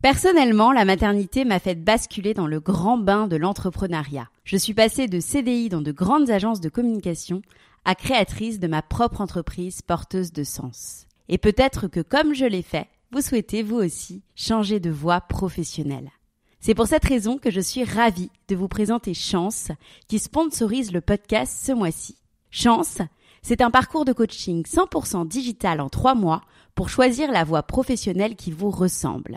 Personnellement, la maternité m'a fait basculer dans le grand bain de l'entrepreneuriat. Je suis passée de CDI dans de grandes agences de communication à créatrice de ma propre entreprise porteuse de sens. Et peut-être que comme je l'ai fait, vous souhaitez vous aussi changer de voie professionnelle. C'est pour cette raison que je suis ravie de vous présenter Chance, qui sponsorise le podcast ce mois-ci. Chance, c'est un parcours de coaching 100% digital en 3 mois pour choisir la voie professionnelle qui vous ressemble.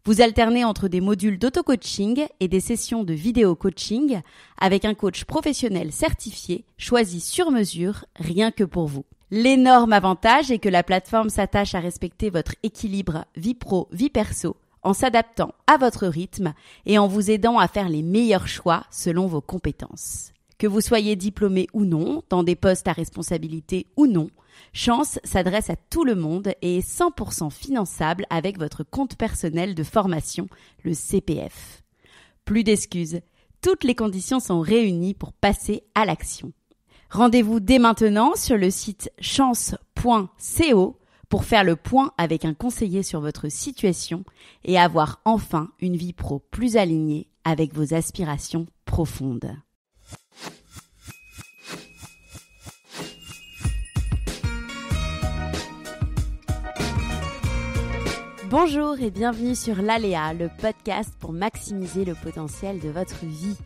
Vous alternez entre des modules d'auto-coaching et des sessions de vidéo-coaching avec un coach professionnel certifié, choisi sur mesure, rien que pour vous. L'énorme avantage est que la plateforme s'attache à respecter votre équilibre vie pro-vie perso en s'adaptant à votre rythme et en vous aidant à faire les meilleurs choix selon vos compétences. Que vous soyez diplômé ou non, dans des postes à responsabilité ou non, Chance s'adresse à tout le monde et est 100% finançable avec votre compte personnel de formation, le CPF. Plus d'excuses, toutes les conditions sont réunies pour passer à l'action. Rendez-vous dès maintenant sur le site chance.co pour faire le point avec un conseiller sur votre situation et avoir enfin une vie pro plus alignée avec vos aspirations profondes. Bonjour et bienvenue sur l'Aléa, le podcast pour maximiser le potentiel de votre vie.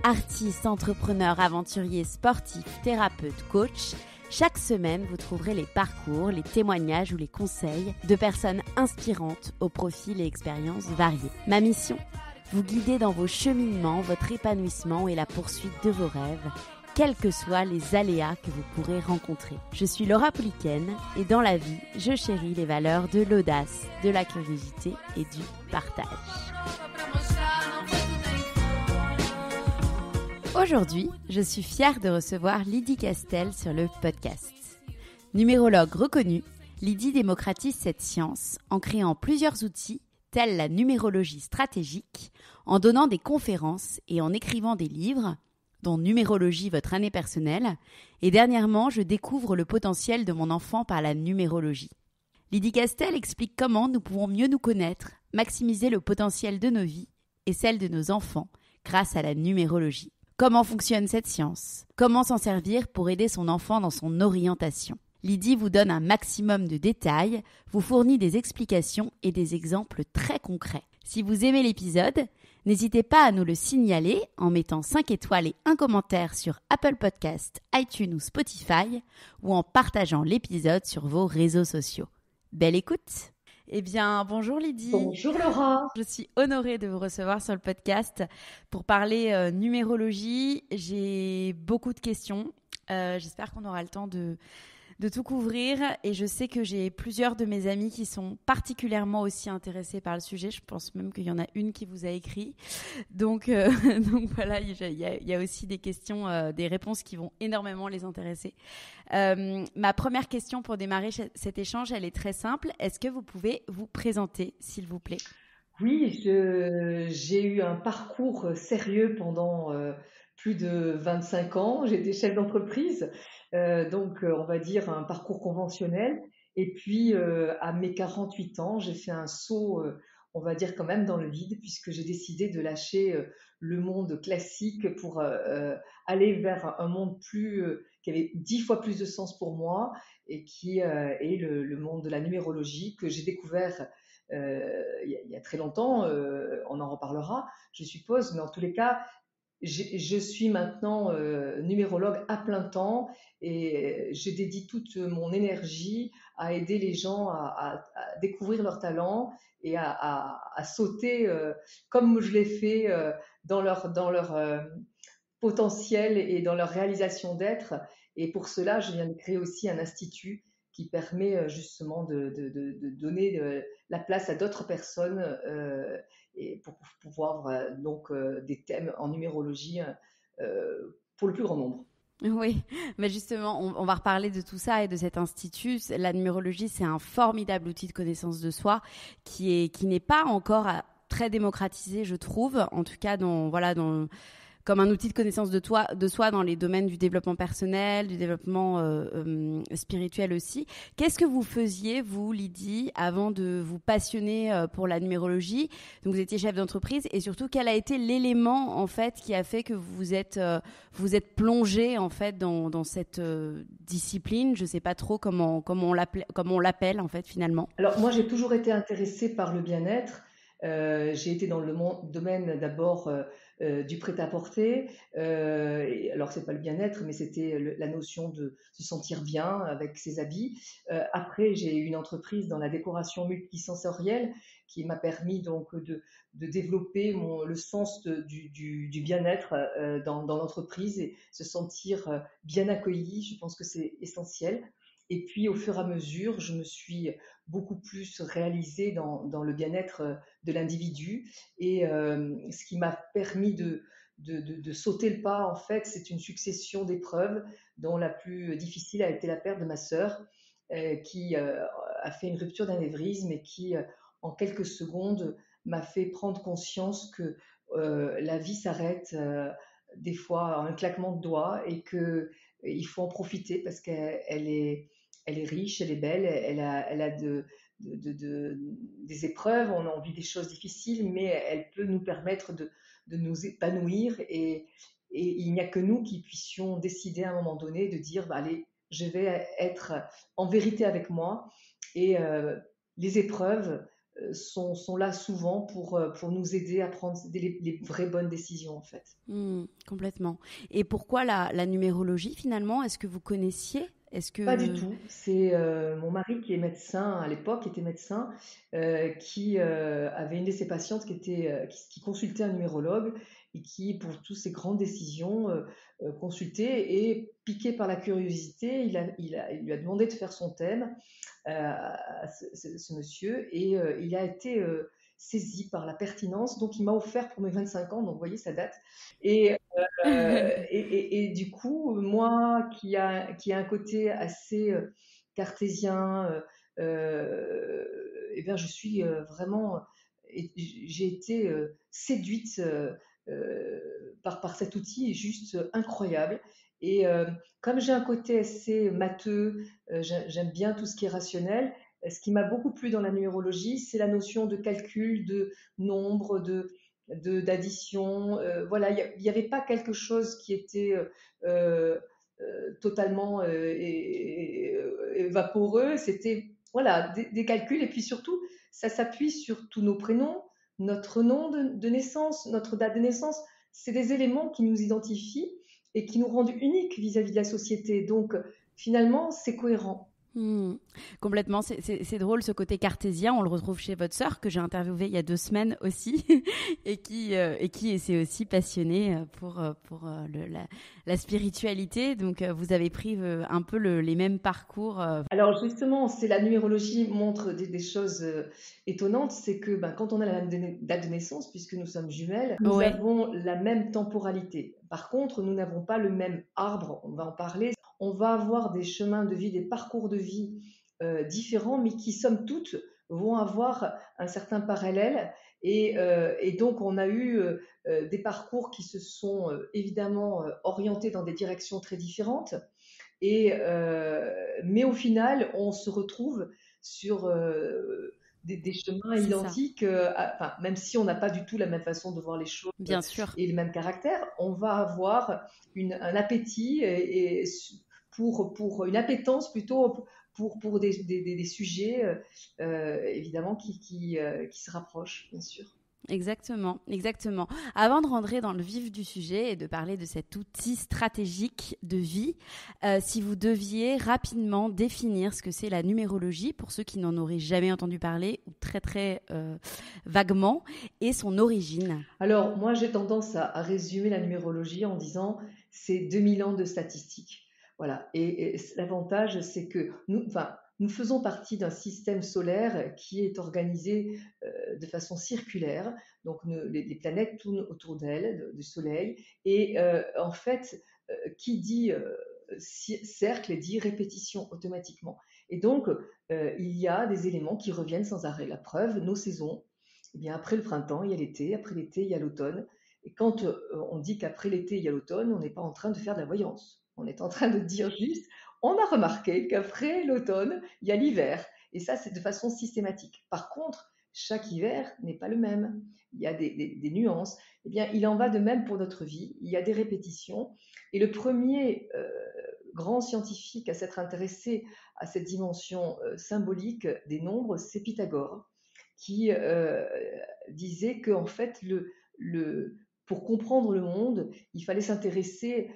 Artiste, entrepreneur, aventurier, sportif, thérapeute, coach, chaque semaine vous trouverez les parcours, les témoignages ou les conseils de personnes inspirantes aux profils et expériences variés. Ma mission ? Vous guider dans vos cheminements, votre épanouissement et la poursuite de vos rêves, quels que soient les aléas que vous pourrez rencontrer. Je suis Laura Pouliken et dans la vie, je chéris les valeurs de l'audace, de la curiosité et du partage. Aujourd'hui, je suis fière de recevoir Lydie Castel sur le podcast. Numérologue reconnue, Lydie démocratise cette science en créant plusieurs outils tels la numérologie stratégique, en donnant des conférences et en écrivant des livres dont Numérologie, votre année personnelle, et dernièrement, je découvre le potentiel de mon enfant par la numérologie. Lydie Castel explique comment nous pouvons mieux nous connaître, maximiser le potentiel de nos vies et celle de nos enfants grâce à la numérologie. Comment fonctionne cette science ? Comment s'en servir pour aider son enfant dans son orientation ? Lydie vous donne un maximum de détails, vous fournit des explications et des exemples très concrets. Si vous aimez l'épisode, n'hésitez pas à nous le signaler en mettant 5 étoiles et un commentaire sur Apple Podcasts, iTunes ou Spotify ou en partageant l'épisode sur vos réseaux sociaux. Belle écoute! Eh bien, bonjour Lydie. Bonjour Laura. Je suis honorée de vous recevoir sur le podcast pour parler numérologie. J'ai beaucoup de questions. J'espère qu'on aura le temps de tout couvrir et je sais que j'ai plusieurs de mes amis qui sont particulièrement aussi intéressés par le sujet. Je pense même qu'il y en a une qui vous a écrit. Donc voilà, il y a aussi des questions, des réponses qui vont énormément les intéresser. Ma première question pour démarrer cet échange, elle est très simple. Est-ce que vous pouvez vous présenter, s'il vous plaît ? Oui, j'ai eu un parcours sérieux pendant plus de 25 ans. J'étais chef d'entreprise, donc on va dire un parcours conventionnel. Et puis à mes 48 ans, j'ai fait un saut, on va dire quand même dans le vide, puisque j'ai décidé de lâcher le monde classique pour aller vers un monde qui avait 10 fois plus de sens pour moi et qui est le monde de la numérologie que j'ai découvert il y a très longtemps. On en reparlera, je suppose, mais en tous les cas, je suis maintenant numérologue à plein temps et je dédie toute mon énergie à aider les gens à découvrir leurs talents et à sauter comme je l'ai fait dans leur potentiel et dans leur réalisation d'être. Et pour cela, je viens de créer aussi un institut qui permet justement de donner la place à d'autres personnes et pour pouvoir donc des thèmes en numérologie pour le plus grand nombre. Oui, mais justement, on va reparler de tout ça et de cet institut. La numérologie, c'est un formidable outil de connaissance de soi qui n'est pas encore très démocratisé, je trouve. En tout cas, comme un outil de connaissance de soi dans les domaines du développement personnel, du développement spirituel aussi. Qu'est-ce que vous faisiez, vous, Lydie, avant de vous passionner pour la numérologie? Donc, vous étiez chef d'entreprise et surtout, quel a été l'élément, en fait, qui a fait que vous êtes plongée, en fait, dans cette discipline? Je ne sais pas trop comment on l'appelle, en fait, finalement. Alors moi, j'ai toujours été intéressée par le bien-être. J'ai été dans le domaine d'abord du prêt-à-porter. Alors c'est pas le bien-être, mais c'était la notion de se sentir bien avec ses habits. Après, j'ai eu une entreprise dans la décoration multisensorielle qui m'a permis donc de développer le sens du bien-être dans l'entreprise et se sentir bien accueilli. Je pense que c'est essentiel. Et puis, au fur et à mesure, je me suis beaucoup plus réalisée dans le bien-être de l'individu. Et ce qui m'a permis de sauter le pas, en fait, c'est une succession d'épreuves dont la plus difficile a été la perte de ma sœur, qui a fait une rupture d'anévrisme et qui, en quelques secondes, m'a fait prendre conscience que la vie s'arrête des fois à un claquement de doigts et que il faut en profiter parce qu'elle est riche, elle est belle, elle a des épreuves, on a envie des choses difficiles, mais elle peut nous permettre de nous épanouir et il n'y a que nous qui puissions décider à un moment donné de dire, bah, allez, je vais être en vérité avec moi et les épreuves sont là souvent pour nous aider à prendre les vraies bonnes décisions en fait. Complètement. Et pourquoi la numérologie finalement? Est-ce que vous connaissiez? Est-ce Pas du que... tout. C'est mon mari qui est médecin à l'époque, qui était médecin, qui avait une de ses patientes qui consultait un numérologue et qui, pour toutes ses grandes décisions, consultait et piqué par la curiosité, il lui a demandé de faire son thème à ce monsieur et il a été saisi par la pertinence. Donc, il m'a offert pour mes 25 ans, donc vous voyez, ça date. Et et du coup, moi qui a un côté assez cartésien, eh bien, je suis vraiment, j'ai été séduite par cet outil juste incroyable. Et comme j'ai un côté assez matheux, j'aime bien tout ce qui est rationnel. Ce qui m'a beaucoup plu dans la numérologie, c'est la notion de calcul, de nombre, d'addition. Voilà, il n'y avait pas quelque chose qui était totalement vaporeux. C'était voilà, des calculs. Et puis surtout, ça s'appuie sur tous nos prénoms, notre nom de naissance, notre date de naissance. C'est des éléments qui nous identifient et qui nous rendent uniques vis-à-vis de la société. Donc, finalement, c'est cohérent. Complètement, c'est drôle ce côté cartésien, on le retrouve chez votre sœur que j'ai interviewée il y a 2 semaines aussi et qui s'est aussi passionnée pour la spiritualité. Donc vous avez pris un peu les mêmes parcours. Alors justement, c'est la numérologie montre des choses étonnantes, c'est que ben, quand on a la même date de naissance, puisque nous sommes jumelles, nous Ouais, avons la même temporalité. Par contre, nous n'avons pas le même arbre, on va en parler. On va avoir des chemins de vie, des parcours de vie différents, mais qui, somme toute, vont avoir un certain parallèle. Et donc, on a eu des parcours qui se sont évidemment orientés dans des directions très différentes. Mais au final, on se retrouve sur des chemins c'est ça, identiques, enfin, même si on n'a pas du tout la même façon de voir les choses bien sûr. et le même caractère, on va avoir un appétit pour une appétence plutôt pour des sujets évidemment qui se rapprochent, bien sûr. Exactement, exactement. Avant de rentrer dans le vif du sujet et de parler de cet outil stratégique de vie, si vous deviez rapidement définir ce que c'est la numérologie pour ceux qui n'en auraient jamais entendu parler ou très très vaguement et son origine. Alors, moi, j'ai tendance à résumer la numérologie en disant c'est 2000 ans de statistiques. Voilà. Et l'avantage, c'est que nous faisons partie d'un système solaire qui est organisé de façon circulaire. Donc, les planètes tournent autour d'elles, du Soleil. Et en fait, qui dit cercle dit répétition automatiquement. Et donc, il y a des éléments qui reviennent sans arrêt. La preuve, nos saisons. Eh bien, après le printemps, il y a l'été, après l'été, il y a l'automne. Et quand on dit qu'après l'été, il y a l'automne, on n'est pas en train de faire de la voyance. On est en train de dire juste, on a remarqué qu'après l'automne, il y a l'hiver. Et ça, c'est de façon systématique. Par contre, chaque hiver n'est pas le même. Il y a des nuances. Eh bien, il en va de même pour notre vie. Il y a des répétitions. Et le premier grand scientifique à s'être intéressé à cette dimension symbolique des nombres, c'est Pythagore, qui disait que en fait, pour comprendre le monde, il fallait s'intéresser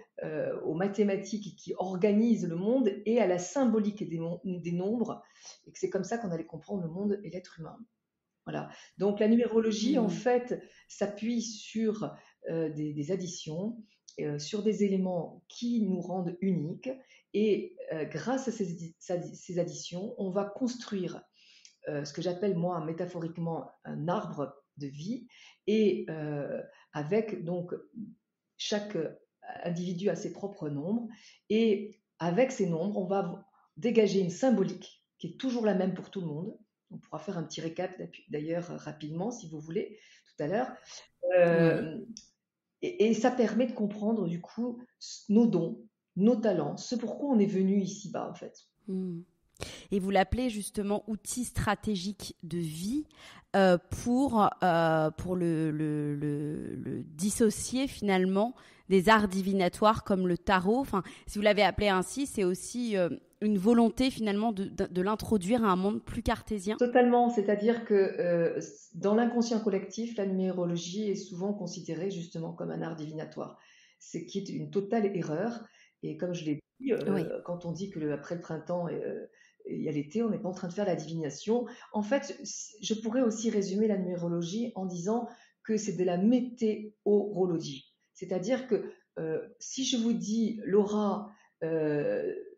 aux mathématiques qui organisent le monde et à la symbolique des nombres, et que c'est comme ça qu'on allait comprendre le monde et l'être humain. Voilà. Donc la numérologie, en fait, s'appuie sur des additions, sur des éléments qui nous rendent uniques, et grâce à ces additions, on va construire ce que j'appelle moi métaphoriquement un arbre de vie, et avec donc chaque individu a ses propres nombres, et avec ces nombres, on va dégager une symbolique qui est toujours la même pour tout le monde. On pourra faire un petit récap d'ailleurs rapidement si vous voulez tout à l'heure. Oui. Et ça permet de comprendre du coup nos dons, nos talents, ce pourquoi on est venu ici-bas en fait. Mmh. Et vous l'appelez justement outil stratégique de vie pour le dissocier finalement des arts divinatoires comme le tarot. Enfin, si vous l'avez appelé ainsi, c'est aussi une volonté finalement de l'introduire à un monde plus cartésien. Totalement, c'est-à-dire que dans l'inconscient collectif, la numérologie est souvent considérée justement comme un art divinatoire, ce qui est une totale erreur. Et comme je l'ai dit, Oui. quand on dit que après le printemps, il y a l'été, on n'est pas en train de faire la divination. En fait, je pourrais aussi résumer la numérologie en disant que c'est de la météorologie. C'est-à-dire que si je vous dis Laura,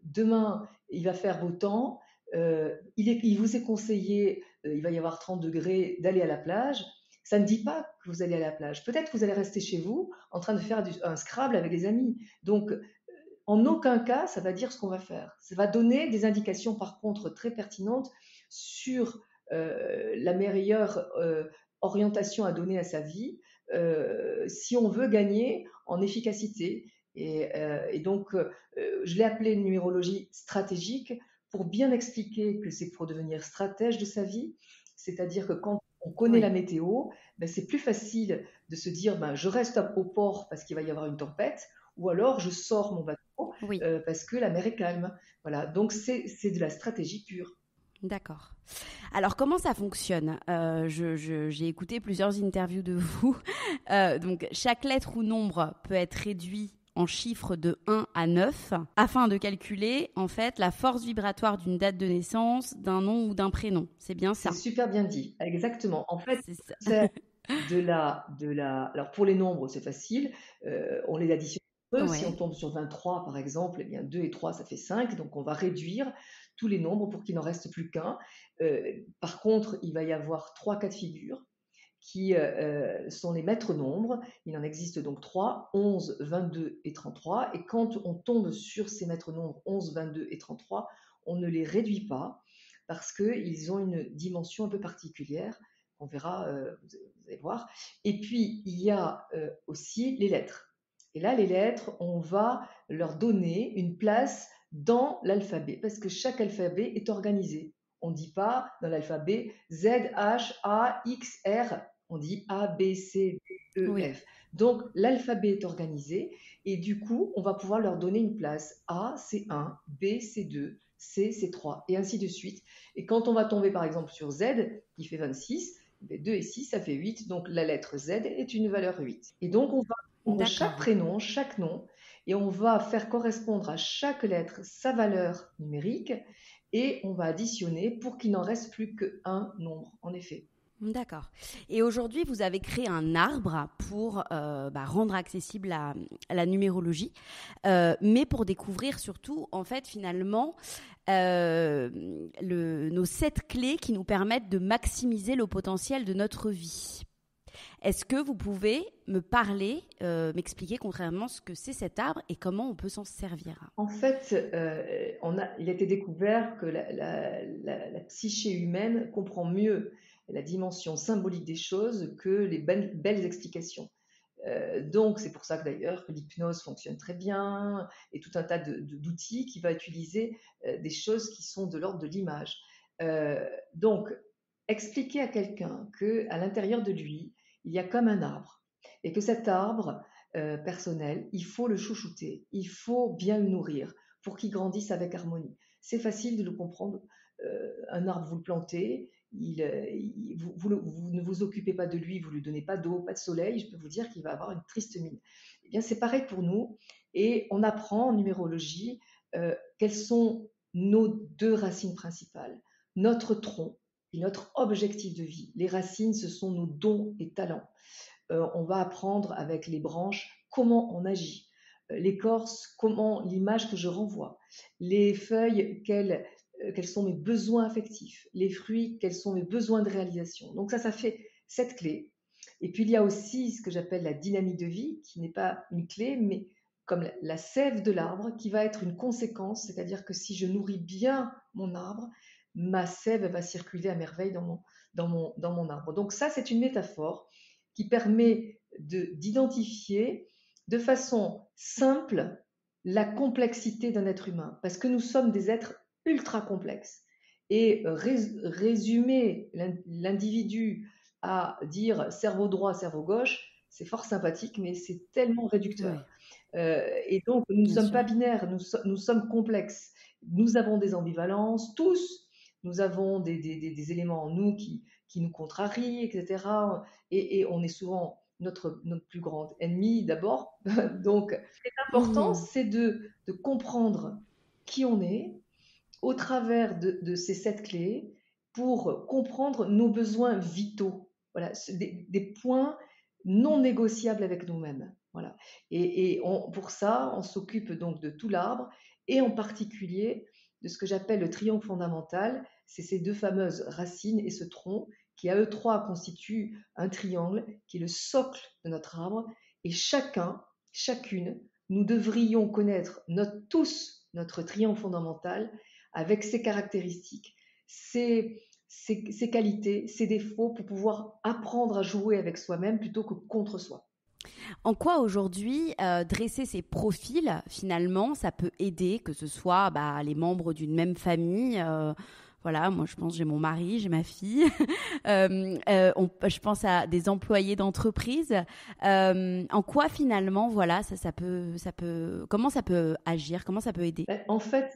demain il va faire beau temps, il vous est conseillé, il va y avoir 30 degrés, d'aller à la plage. Ça ne dit pas que vous allez à la plage. Peut-être que vous allez rester chez vous en train de faire un Scrabble avec des amis. Donc, en aucun cas, ça va dire ce qu'on va faire. Ça va donner des indications, par contre, très pertinentes sur la meilleure orientation à donner à sa vie si on veut gagner en efficacité. Et donc, je l'ai appelé une numérologie stratégique pour bien expliquer que c'est pour devenir stratège de sa vie. C'est-à-dire que quand on connaît la Oui. météo, ben c'est plus facile de se dire ben, je reste au port parce qu'il va y avoir une tempête, ou alors je sors mon bateau Oui. parce que la mer est calme. Voilà, donc c'est de la stratégie pure. D'accord. Alors, comment ça fonctionne j'ai écouté plusieurs interviews de vous. Donc, chaque lettre ou nombre peut être réduit en chiffres de 1 à 9 afin de calculer, en fait, la force vibratoire d'une date de naissance, d'un nom ou d'un prénom. C'est bien C'est ça? super bien dit, exactement. En fait, C'est ça. c'est alors pour les nombres, c'est facile, on les additionne. Si on Ouais. tombe sur 23 par exemple, eh bien 2 et 3 ça fait 5, donc on va réduire tous les nombres pour qu'il n'en reste plus qu'un. Par contre, il va y avoir 3 cas de figure qui sont les maîtres nombres. Il en existe donc 3, 11, 22 et 33. Et quand on tombe sur ces maîtres nombres 11, 22 et 33, on ne les réduit pas parce qu'ils ont une dimension un peu particulière. On verra, vous allez voir. Et puis, il y a aussi les lettres. Et là, les lettres, on va leur donner une place dans l'alphabet parce que chaque alphabet est organisé. On ne dit pas dans l'alphabet Z, H, A, X, R. On dit A, B, C, D, E, Oui. F. Donc, l'alphabet est organisé et du coup, on va pouvoir leur donner une place. A, c'est 1, B, c'est 2, C, c'est 3, et ainsi de suite. Et quand on va tomber par exemple sur Z, qui fait 26, 2 et 6, ça fait 8. Donc, la lettre Z est une valeur 8. Et donc, on va prendre chaque D'accord. prénom, chaque nom, et on va faire correspondre à chaque lettre sa valeur numérique et on va additionner pour qu'il n'en reste plus qu'un nombre, en effet. D'accord. Et aujourd'hui, vous avez créé un arbre pour rendre accessible la numérologie, mais pour découvrir surtout, en fait, finalement, nos 7 clés qui nous permettent de maximiser le potentiel de notre vie. Est-ce que vous pouvez me parler, m'expliquer concrètement ce que c'est cet arbre et comment on peut s'en servir? En fait, il a été découvert que la psyché humaine comprend mieux la dimension symbolique des choses que les belles explications. Donc, c'est pour ça que d'ailleurs que l'hypnose fonctionne très bien et tout un tas d'outils qui va utiliser des choses qui sont de l'ordre de l'image. Donc, expliquer à quelqu'un que à l'intérieur de lui, il y a comme un arbre et que cet arbre personnel, il faut le chouchouter, il faut bien le nourrir pour qu'il grandisse avec harmonie. C'est facile de le comprendre. Un arbre, vous le plantez, vous ne vous occupez pas de lui, vous ne lui donnez pas d'eau, pas de soleil, je peux vous dire qu'il va avoir une triste mine. Eh bien, c'est pareil pour nous, et on apprend en numérologie quelles sont nos deux racines principales, notre tronc et notre objectif de vie. Les racines, ce sont nos dons et talents. On va apprendre avec les branches comment on agit, l'écorce, comment l'image que je renvoie, les feuilles, quels sont mes besoins affectifs, les fruits, quels sont mes besoins de réalisation. Donc ça fait 7 clés. Et puis il y a aussi ce que j'appelle la dynamique de vie, qui n'est pas une clé, mais comme la sève de l'arbre, qui va être une conséquence, c'est-à-dire que si je nourris bien mon arbre, ma sève va circuler à merveille dans mon arbre. Donc ça, c'est une métaphore qui permet d'identifier de façon simple la complexité d'un être humain, parce que nous sommes des êtres ultra complexes. Et résumer l'individu à dire cerveau droit, cerveau gauche, c'est fort sympathique, mais c'est tellement réducteur. Oui, Et donc, nous ne bien sommes sûr. pas binaires, nous sommes complexes. Nous avons des ambivalences, tous. Nous avons des éléments en nous qui nous contrarient, etc. Et on est souvent notre plus grand ennemi d'abord. Donc, ce qui est important, Mhm. c'est de comprendre qui on est au travers de ces 7 clés pour comprendre nos besoins vitaux. Voilà, des points non négociables avec nous-mêmes. Voilà. Pour ça, on s'occupe donc de tout l'arbre et en particulier de ce que j'appelle le triangle fondamental. C'est ces deux fameuses racines et ce tronc qui, à eux trois, constituent un triangle qui est le socle de notre arbre. Et chacune, nous devrions connaître tous notre triangle fondamental avec ses caractéristiques, ses qualités, ses défauts pour pouvoir apprendre à jouer avec soi-même plutôt que contre soi. En quoi aujourd'hui dresser ces profils, finalement, ça peut aider, que ce soit les membres d'une même famille voilà, moi je pense j'ai mon mari, j'ai ma fille. Je pense à des employés d'entreprise. En quoi finalement, voilà, comment ça peut agir, comment ça peut aider? En fait,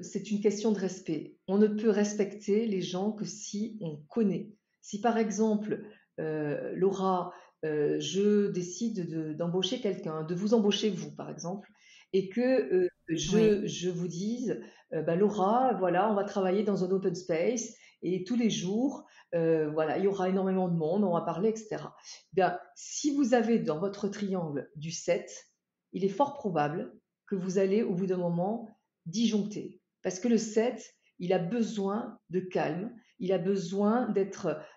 c'est une question de respect. On ne peut respecter les gens que si on connaît. Si par exemple, Laura, je décide d'embaucher quelqu'un, de vous embaucher vous par exemple, et que Oui. je vous dise, bah, Laura, voilà, on va travailler dans un open space et tous les jours, voilà, il y aura énormément de monde, on va parler, etc. Bien, si vous avez dans votre triangle du 7, il est fort probable que vous allez, au bout d'un moment, disjoncter. Parce que le 7, il a besoin de calme, il a besoin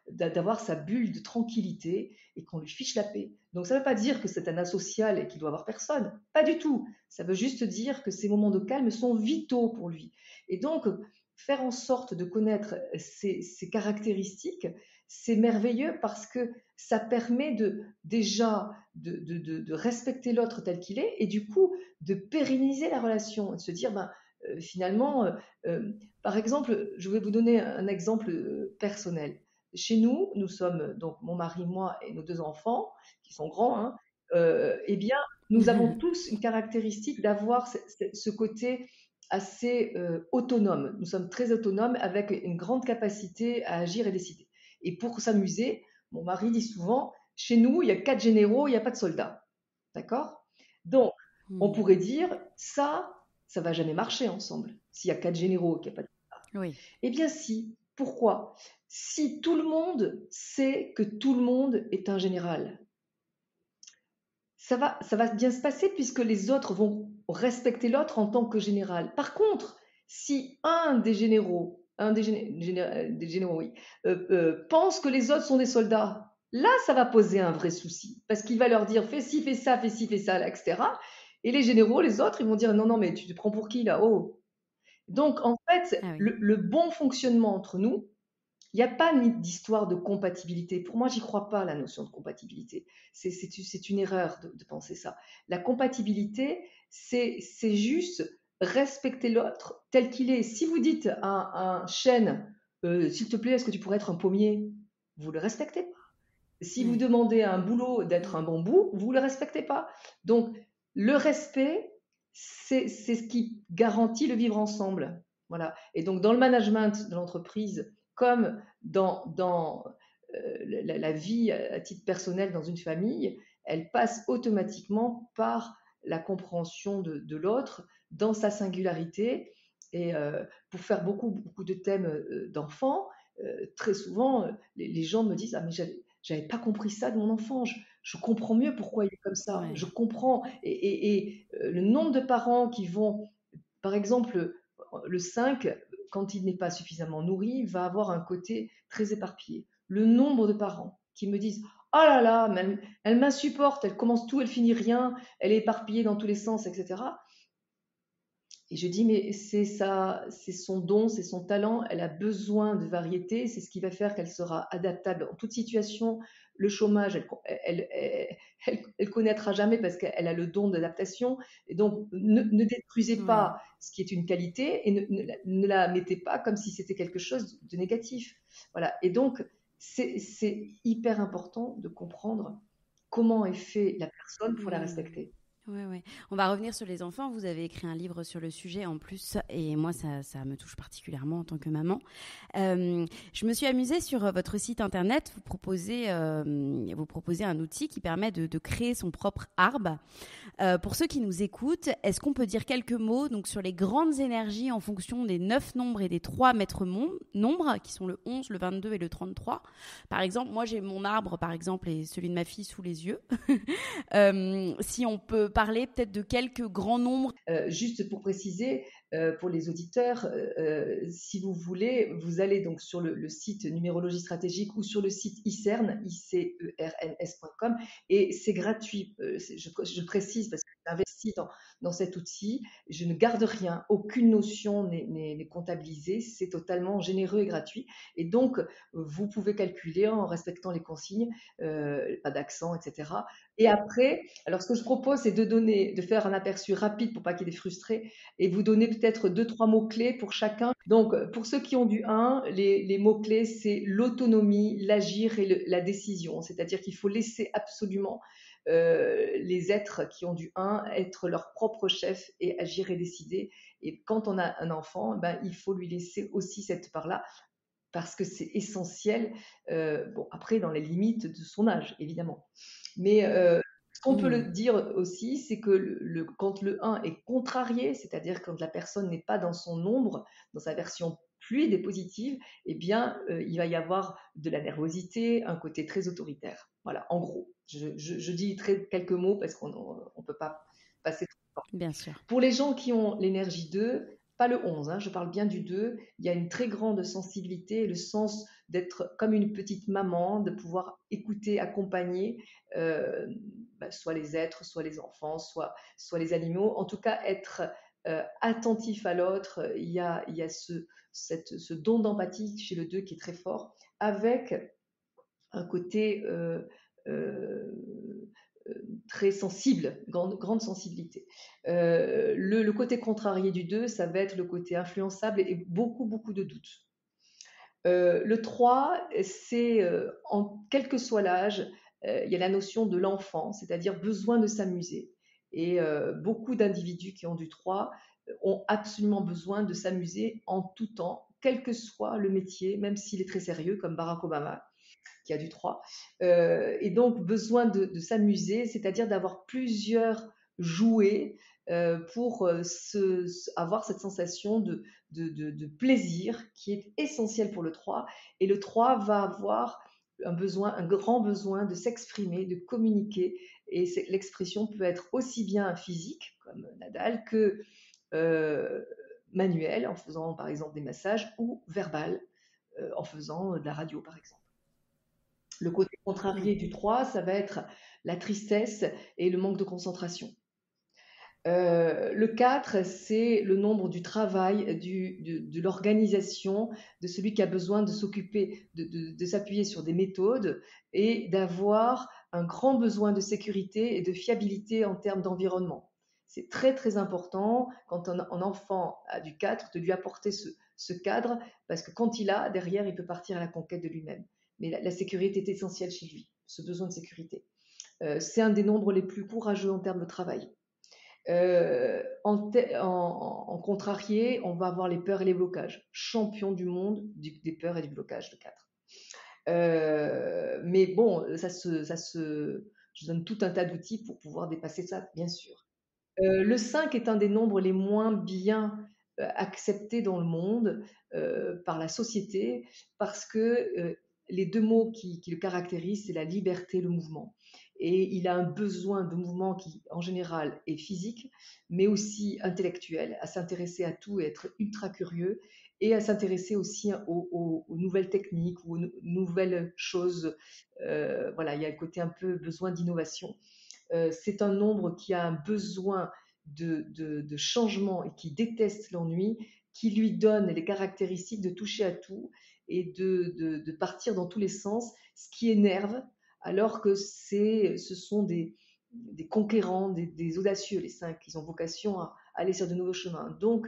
d'avoir sa bulle de tranquillité et qu'on lui fiche la paix. Donc ça ne veut pas dire que c'est un asocial et qu'il doit avoir personne. Pas du tout. Ça veut juste dire que ces moments de calme sont vitaux pour lui. Et donc, faire en sorte de connaître ces caractéristiques, c'est merveilleux parce que ça permet déjà de respecter l'autre tel qu'il est et du coup de pérenniser la relation, de se dire finalement, par exemple, je vais vous donner un exemple personnel. Chez nous, nous sommes donc mon mari, moi et nos 2 enfants qui sont grands, hein, eh bien, nous avons tous une caractéristique d'avoir ce côté assez autonome. Nous sommes très autonomes avec une grande capacité à agir et décider. Et pour s'amuser, mon mari dit souvent, chez nous, il y a 4 généraux, il n'y a pas de soldats. D'accord? Donc, on Hmm. pourrait dire, ça va jamais marcher ensemble. S'il y a 4 généraux et qu'il n'y a pas de soldats. Oui. Eh bien si. Pourquoi? Si tout le monde sait que tout le monde est un général, ça va bien se passer puisque les autres vont respecter l'autre en tant que général. Par contre, si des généraux, oui, pense que les autres sont des soldats, là, ça va poser un vrai souci parce qu'il va leur dire fais ci, fais ça, là, etc. Et les généraux, les autres, ils vont dire non, non, mais tu te prends pour qui là? Oh. Donc, en fait, Ah oui. le bon fonctionnement entre nous, Il n'y a pas d'histoire de compatibilité. Pour moi, j'y crois pas, la notion de compatibilité. C'est une erreur de penser ça. La compatibilité, c'est juste respecter l'autre tel qu'il est. Si vous dites à un chêne, s'il te plaît, est-ce que tu pourrais être un pommier? Vous le respectez pas. Si vous Ouais. demandez à un bouleau d'être un Mm. bambou, vous le respectez pas. Donc, le respect, c'est ce qui garantit le vivre ensemble. Voilà. Et donc, dans le management de l'entreprise, comme dans la vie à titre personnel dans une famille, elle passe automatiquement par la compréhension de l'autre dans sa singularité. Et pour faire beaucoup de thèmes d'enfants, très souvent, les gens me disent: ah, mais j'avais pas compris ça de mon enfant. Je comprends mieux pourquoi il est comme ça. Je Ouais. comprends. Le nombre de parents qui vont, par exemple, le 5, quand il n'est pas suffisamment nourri, va avoir un côté très éparpillé. Le nombre de parents qui me disent: oh là là, mais elle m'insupporte, elle commence tout, elle finit rien, elle est éparpillée dans tous les sens, etc. Et je dis: mais c'est ça, c'est son don, c'est son talent, elle a besoin de variété, c'est ce qui va faire qu'elle sera adaptable en toute situation. Le chômage, elle connaîtra jamais parce qu'elle a le don d'adaptation. Et donc, ne détruisez Ouais. pas ce qui est une qualité et ne la mettez pas comme si c'était quelque chose de négatif. Voilà. Et donc, c'est hyper important de comprendre comment est fait la personne pour la Mm. respecter. Ouais, ouais. On va revenir sur les enfants. Vous avez écrit un livre sur le sujet en plus, et moi, ça me touche particulièrement en tant que maman. Je me suis amusée sur votre site internet. Vous proposez un outil qui permet de créer son propre arbre. Pour ceux qui nous écoutent, est-ce qu'on peut dire quelques mots donc, sur les grandes énergies en fonction des 9 nombres et des 3 maîtres nombres, qui sont le 11, le 22 et le 33? Par exemple, moi j'ai mon arbre, par exemple, et celui de ma fille sous les yeux. Si on peut parler peut-être de quelques grands nombres. Juste pour préciser, pour les auditeurs, si vous voulez, vous allez donc sur le site numérologie stratégique ou sur le site ICERN, icerns.com, et c'est gratuit. Je précise parce que j'investis dans cet outil. Je ne garde rien, aucune notion n'est comptabilisée. C'est totalement généreux et gratuit. Et donc, vous pouvez calculer en respectant les consignes, pas d'accent, etc. Et après, alors ce que je propose, c'est de faire un aperçu rapide pour pas qu'il y ait des frustrés et vous donner peut-être deux, trois mots-clés pour chacun. Donc, pour ceux qui ont du 1, les mots-clés, c'est l'autonomie, l'agir et la décision. C'est-à-dire qu'il faut laisser absolument les êtres qui ont du 1 être leur propre chef et agir et décider. Et quand on a un enfant, ben, il faut lui laisser aussi cette part-là parce que c'est essentiel. Bon, après, dans les limites de son âge, évidemment. Mais ce qu'on peut le Mmh. dire aussi, c'est que quand le 1 est contrarié, c'est-à-dire quand la personne n'est pas dans son ombre, dans sa version fluide et positive, eh bien, il va y avoir de la nervosité, un côté très autoritaire. Voilà, en gros. Je dis quelques mots parce qu'on ne peut pas passer trop de temps. Bien sûr. Pour les gens qui ont l'énergie 2, pas le 11, hein, je parle bien du 2, il y a une très grande sensibilité, le sens d'être comme une petite maman, de pouvoir écouter, accompagner, euh, soit les êtres, soit les enfants, soit les animaux, en tout cas être attentif à l'autre. Il y a ce don d'empathie chez le 2 qui est très fort, avec un côté euh, très sensible, grande sensibilité. Le côté contrarié du 2, ça va être le côté influençable et beaucoup de doutes. Le 3, c'est, quel que soit l'âge, il y a la notion de l'enfant, c'est-à-dire besoin de s'amuser. Et beaucoup d'individus qui ont du 3 ont absolument besoin de s'amuser en tout temps, quel que soit le métier, même s'il est très sérieux, comme Barack Obama qui a du 3. Et donc, besoin de s'amuser, c'est-à-dire d'avoir plusieurs jouets pour avoir cette sensation de plaisir qui est essentielle pour le 3. Et le 3 va avoir un grand besoin de s'exprimer, de communiquer. Et l'expression peut être aussi bien physique, comme Nadal, que euh, manuelle, en faisant par exemple des massages, ou verbale, en faisant de la radio par exemple. Le côté contrarié Ouais. du 3, ça va être la tristesse et le manque de concentration. Le 4, c'est le nombre du travail, de l'organisation, de celui qui a besoin de s'occuper, de s'appuyer sur des méthodes et d'avoir un grand besoin de sécurité et de fiabilité en termes d'environnement. C'est très très important quand un enfant a du 4 de lui apporter ce cadre parce que quand il a, derrière, il peut partir à la conquête de lui-même. Mais la sécurité est essentielle chez lui, ce besoin de sécurité. C'est un des nombres les plus courageux en termes de travail. En contrarié, on va avoir les peurs et les blocages. Champion du monde des peurs et du blocage, le 4. Mais bon, je donne tout un tas d'outils pour pouvoir dépasser ça, bien sûr. Le 5 est un des nombres les moins bien acceptés dans le monde par la société parce que les deux mots qui le caractérisent, c'est la liberté et le mouvement. Et il a un besoin de mouvement qui, en général, est physique, mais aussi intellectuel, à s'intéresser à tout et être ultra curieux, et à s'intéresser aussi aux nouvelles techniques ou aux nouvelles choses. Voilà, il y a le côté un peu besoin d'innovation. C'est un nombre qui a un besoin de changement et qui déteste l'ennui, qui lui donne les caractéristiques de toucher à tout et de partir dans tous les sens, ce qui énerve, alors que ce sont des conquérants, des audacieux, les 5, ils ont vocation à aller sur de nouveaux chemins. Donc,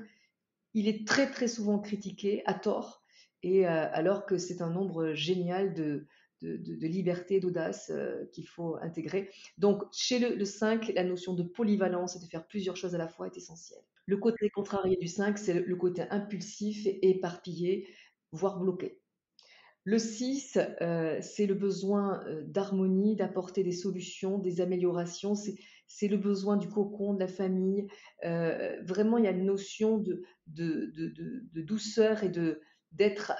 il est très très souvent critiqué à tort, et alors que c'est un nombre génial de liberté, d'audace qu'il faut intégrer. Donc chez le 5, la notion de polyvalence et de faire plusieurs choses à la fois est essentielle. Le côté contrarié du 5, c'est le côté impulsif et éparpillé, voire bloqué. Le 6, c'est le besoin d'harmonie, d'apporter des solutions, des améliorations. C'est le besoin du cocon, de la famille. Vraiment, il y a une notion de douceur et d'être,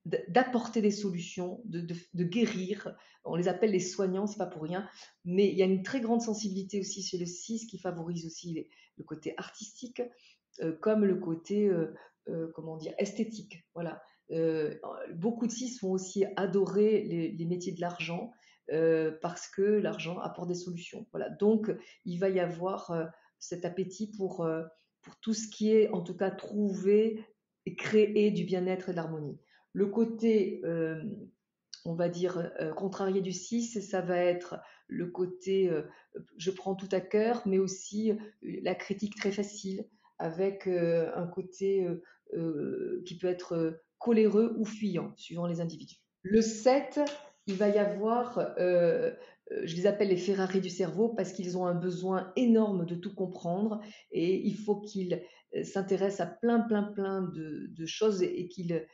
d'apporter des solutions, de guérir. On les appelle les soignants, c'est pas pour rien. Mais il y a une très grande sensibilité aussi chez le 6 qui favorise aussi le côté artistique, comme le côté, comment dire, esthétique. Voilà. Beaucoup de 6 vont aussi adorer les métiers de l'argent parce que l'argent apporte des solutions. Voilà. Donc, il va y avoir cet appétit pour tout ce qui est, en tout cas, trouver et créer du bien-être et de l'harmonie. Le côté, on va dire, contrarié du 6, ça va être le côté je prends tout à cœur, mais aussi la critique très facile, avec un côté qui peut être coléreux ou fuyant, suivant les individus. Le 7, il va y avoir, je les appelle les Ferrari du cerveau, parce qu'ils ont un besoin énorme de tout comprendre, et il faut qu'ils s'intéressent à plein de choses, et qu'ils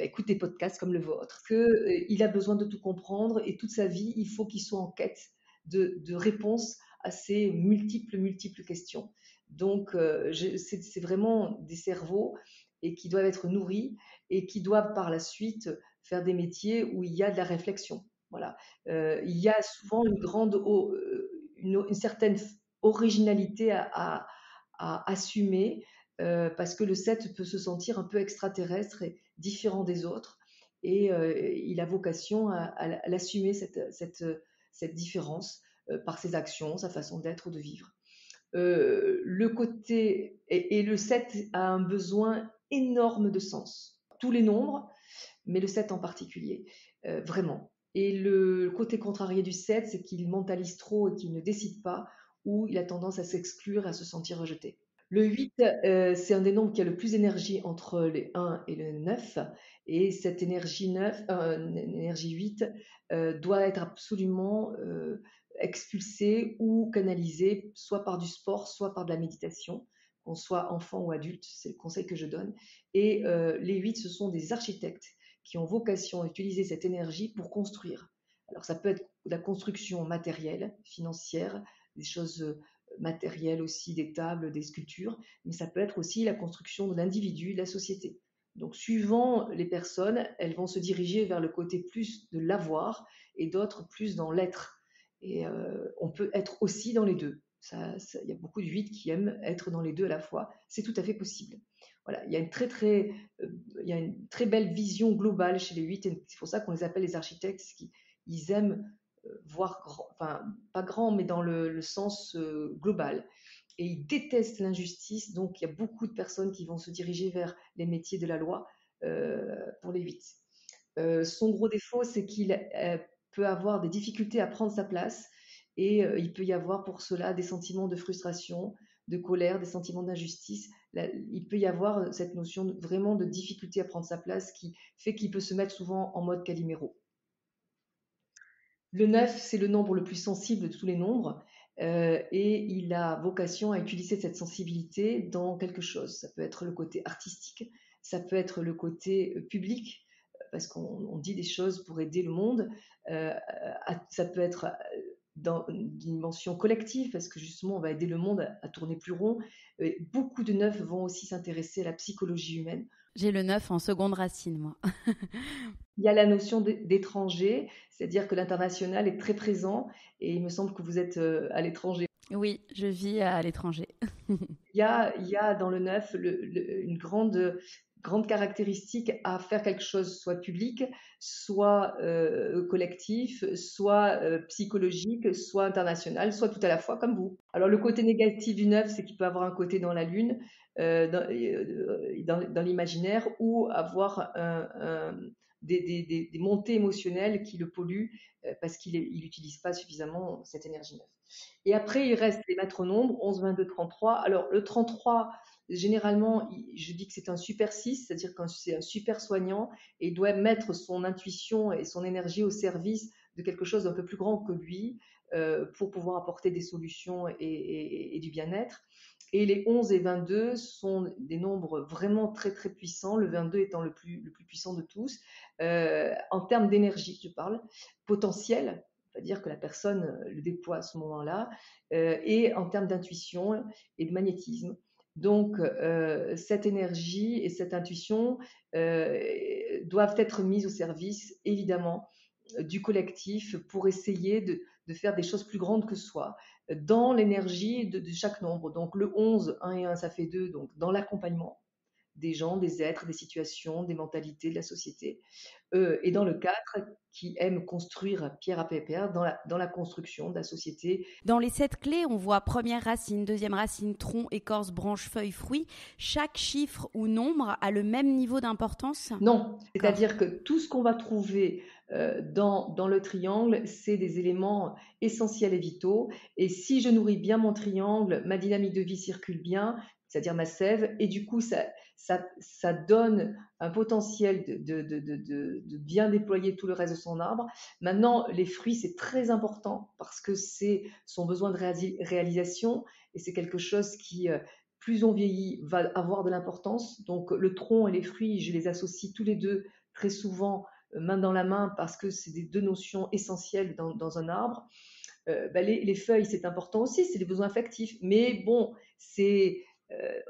écoute des podcasts comme le vôtre, qu'il a besoin de tout comprendre, et toute sa vie, il faut qu'il soit en quête de réponses à ces multiples questions. Donc, c'est vraiment des cerveaux et qui doivent être nourris et qui doivent par la suite faire des métiers où il y a de la réflexion. Voilà. Il y a souvent une certaine originalité à assumer parce que le 7 peut se sentir un peu extraterrestre et différent des autres, et il a vocation à l'assumer, cette différence, par ses actions, sa façon d'être ou de vivre. Le côté et le 7 a un besoin énorme de sens. Tous les nombres, mais le 7 en particulier, vraiment. Et le côté contrarié du 7, c'est qu'il mentalise trop et qu'il ne décide pas, ou il a tendance à s'exclure, à se sentir rejeté. Le 8, c'est un des nombres qui a le plus d'énergie entre les 1 et le 9, et cette énergie 9, énergie 8 doit être absolument expulsée ou canalisée, soit par du sport, soit par de la méditation, qu'on soit enfant ou adulte, c'est le conseil que je donne. Et les 8, ce sont des architectes qui ont vocation à utiliser cette énergie pour construire. Alors ça peut être la construction matérielle, financière, des choses matérielles aussi, des tables, des sculptures, mais ça peut être aussi la construction de l'individu, de la société. Donc suivant les personnes, elles vont se diriger vers le côté plus de l'avoir et d'autres plus dans l'être. Et on peut être aussi dans les deux. Il y a beaucoup de 8 qui aiment être dans les deux à la fois. C'est tout à fait possible. Voilà, il y a il y a une très belle vision globale chez les 8, et c'est pour ça qu'on les appelle les architectes, ils aiment voire grand, enfin pas grand, mais dans le sens global. Et il déteste l'injustice, donc il y a beaucoup de personnes qui vont se diriger vers les métiers de la loi pour les 8. Son gros défaut, c'est qu'il peut avoir des difficultés à prendre sa place et il peut y avoir pour cela des sentiments de frustration, de colère, des sentiments d'injustice. Il peut y avoir cette notion vraiment de difficulté à prendre sa place qui fait qu'il peut se mettre souvent en mode Calimero. Le 9, c'est le nombre le plus sensible de tous les nombres et il a vocation à utiliser cette sensibilité dans quelque chose. Ça peut être le côté artistique, ça peut être le côté public, parce qu'on dit des choses pour aider le monde. Euh, Ça peut être dans une dimension collective, parce que justement, on va aider le monde à tourner plus rond. Beaucoup de 9 vont aussi s'intéresser à la psychologie humaine. J'ai le 9 en seconde racine, moi. Il y a la notion d'étranger, c'est-à-dire que l'international est très présent et il me semble que vous êtes à l'étranger. Oui, je vis à l'étranger. Il y a dans le 9 une grande caractéristique à faire quelque chose soit public, soit collectif, soit psychologique, soit international, soit tout à la fois comme vous. Alors le côté négatif du 9, c'est qu'il peut avoir un côté dans la lune, dans l'imaginaire, ou avoir des montées émotionnelles qui le polluent parce qu'il n'utilise pas suffisamment cette énergie 9. Et après, il reste les maîtres nombres, 11, 22, 33. Alors, le 33, généralement, je dis que c'est un super 6, c'est-à-dire que c'est un super soignant et il doit mettre son intuition et son énergie au service de quelque chose d'un peu plus grand que lui pour pouvoir apporter des solutions et du bien-être. Et les 11 et 22 sont des nombres vraiment très très puissants, le 22 étant le plus puissant de tous. En termes d'énergie, je parle, potentiel, c'est-à-dire que la personne le déploie à ce moment-là, et en termes d'intuition et de magnétisme. Donc, cette énergie et cette intuition doivent être mises au service, évidemment, du collectif pour essayer de faire des choses plus grandes que soi, dans l'énergie de chaque nombre. Donc, le 11, 1 et 1, ça fait 2, donc dans l'accompagnement des gens, des êtres, des situations, des mentalités de la société. Et dans le 4, qui aime construire pierre à pierre dans la construction de la société. Dans les 7 clés, on voit première racine, deuxième racine, tronc, écorce, branche, feuille, fruit. Chaque chiffre ou nombre a le même niveau d'importance? Non, c'est-à-dire que tout ce qu'on va trouver dans le triangle, c'est des éléments essentiels et vitaux. Et si je nourris bien mon triangle, ma dynamique de vie circule bien, c'est-à-dire ma sève, et du coup, ça donne un potentiel de bien déployer tout le reste de son arbre. Maintenant, les fruits, c'est très important parce que c'est son besoin de réalisation et c'est quelque chose qui, plus on vieillit, va avoir de l'importance. Donc le tronc et les fruits, je les associe tous les deux très souvent main dans la main parce que c'est des deux notions essentielles dans un arbre. Les feuilles, c'est important aussi, c'est des besoins affectifs. Mais bon,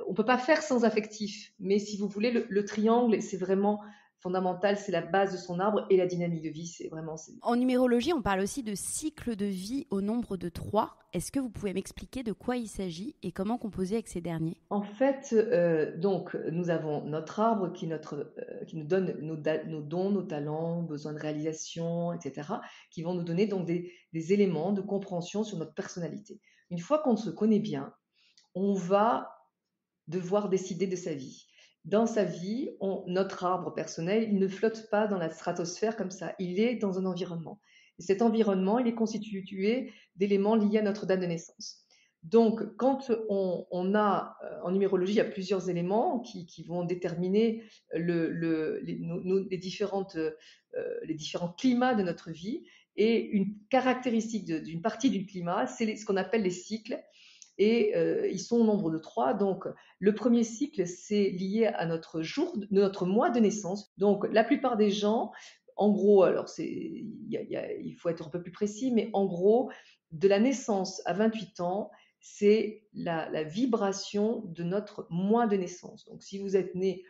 on ne peut pas faire sans affectif. Mais si vous voulez, le triangle, c'est vraiment fondamental, c'est la base de son arbre et la dynamique de vie, c'est vraiment... En numérologie, on parle aussi de cycle de vie au nombre de 3. Est-ce que vous pouvez m'expliquer de quoi il s'agit et comment composer avec ces derniers? En fait, donc, nous avons notre arbre qui nous donne nos dons, nos talents, besoins de réalisation, etc., qui vont nous donner donc des éléments de compréhension sur notre personnalité. Une fois qu'on se connaît bien, on va devoir décider de sa vie. Dans sa vie, notre arbre personnel, il ne flotte pas dans la stratosphère comme ça, il est dans un environnement. Et cet environnement, il est constitué d'éléments liés à notre date de naissance. Donc, quand on a, en numérologie, il y a plusieurs éléments qui vont déterminer les différents climats de notre vie. Et une caractéristique d'une partie du climat, c'est ce qu'on appelle les cycles. Et ils sont au nombre de 3. Donc, le premier cycle, c'est lié à notre mois de naissance. Donc, la plupart des gens, en gros, alors il faut être un peu plus précis, mais en gros, de la naissance à 28 ans, c'est la vibration de notre mois de naissance. Donc, si vous êtes né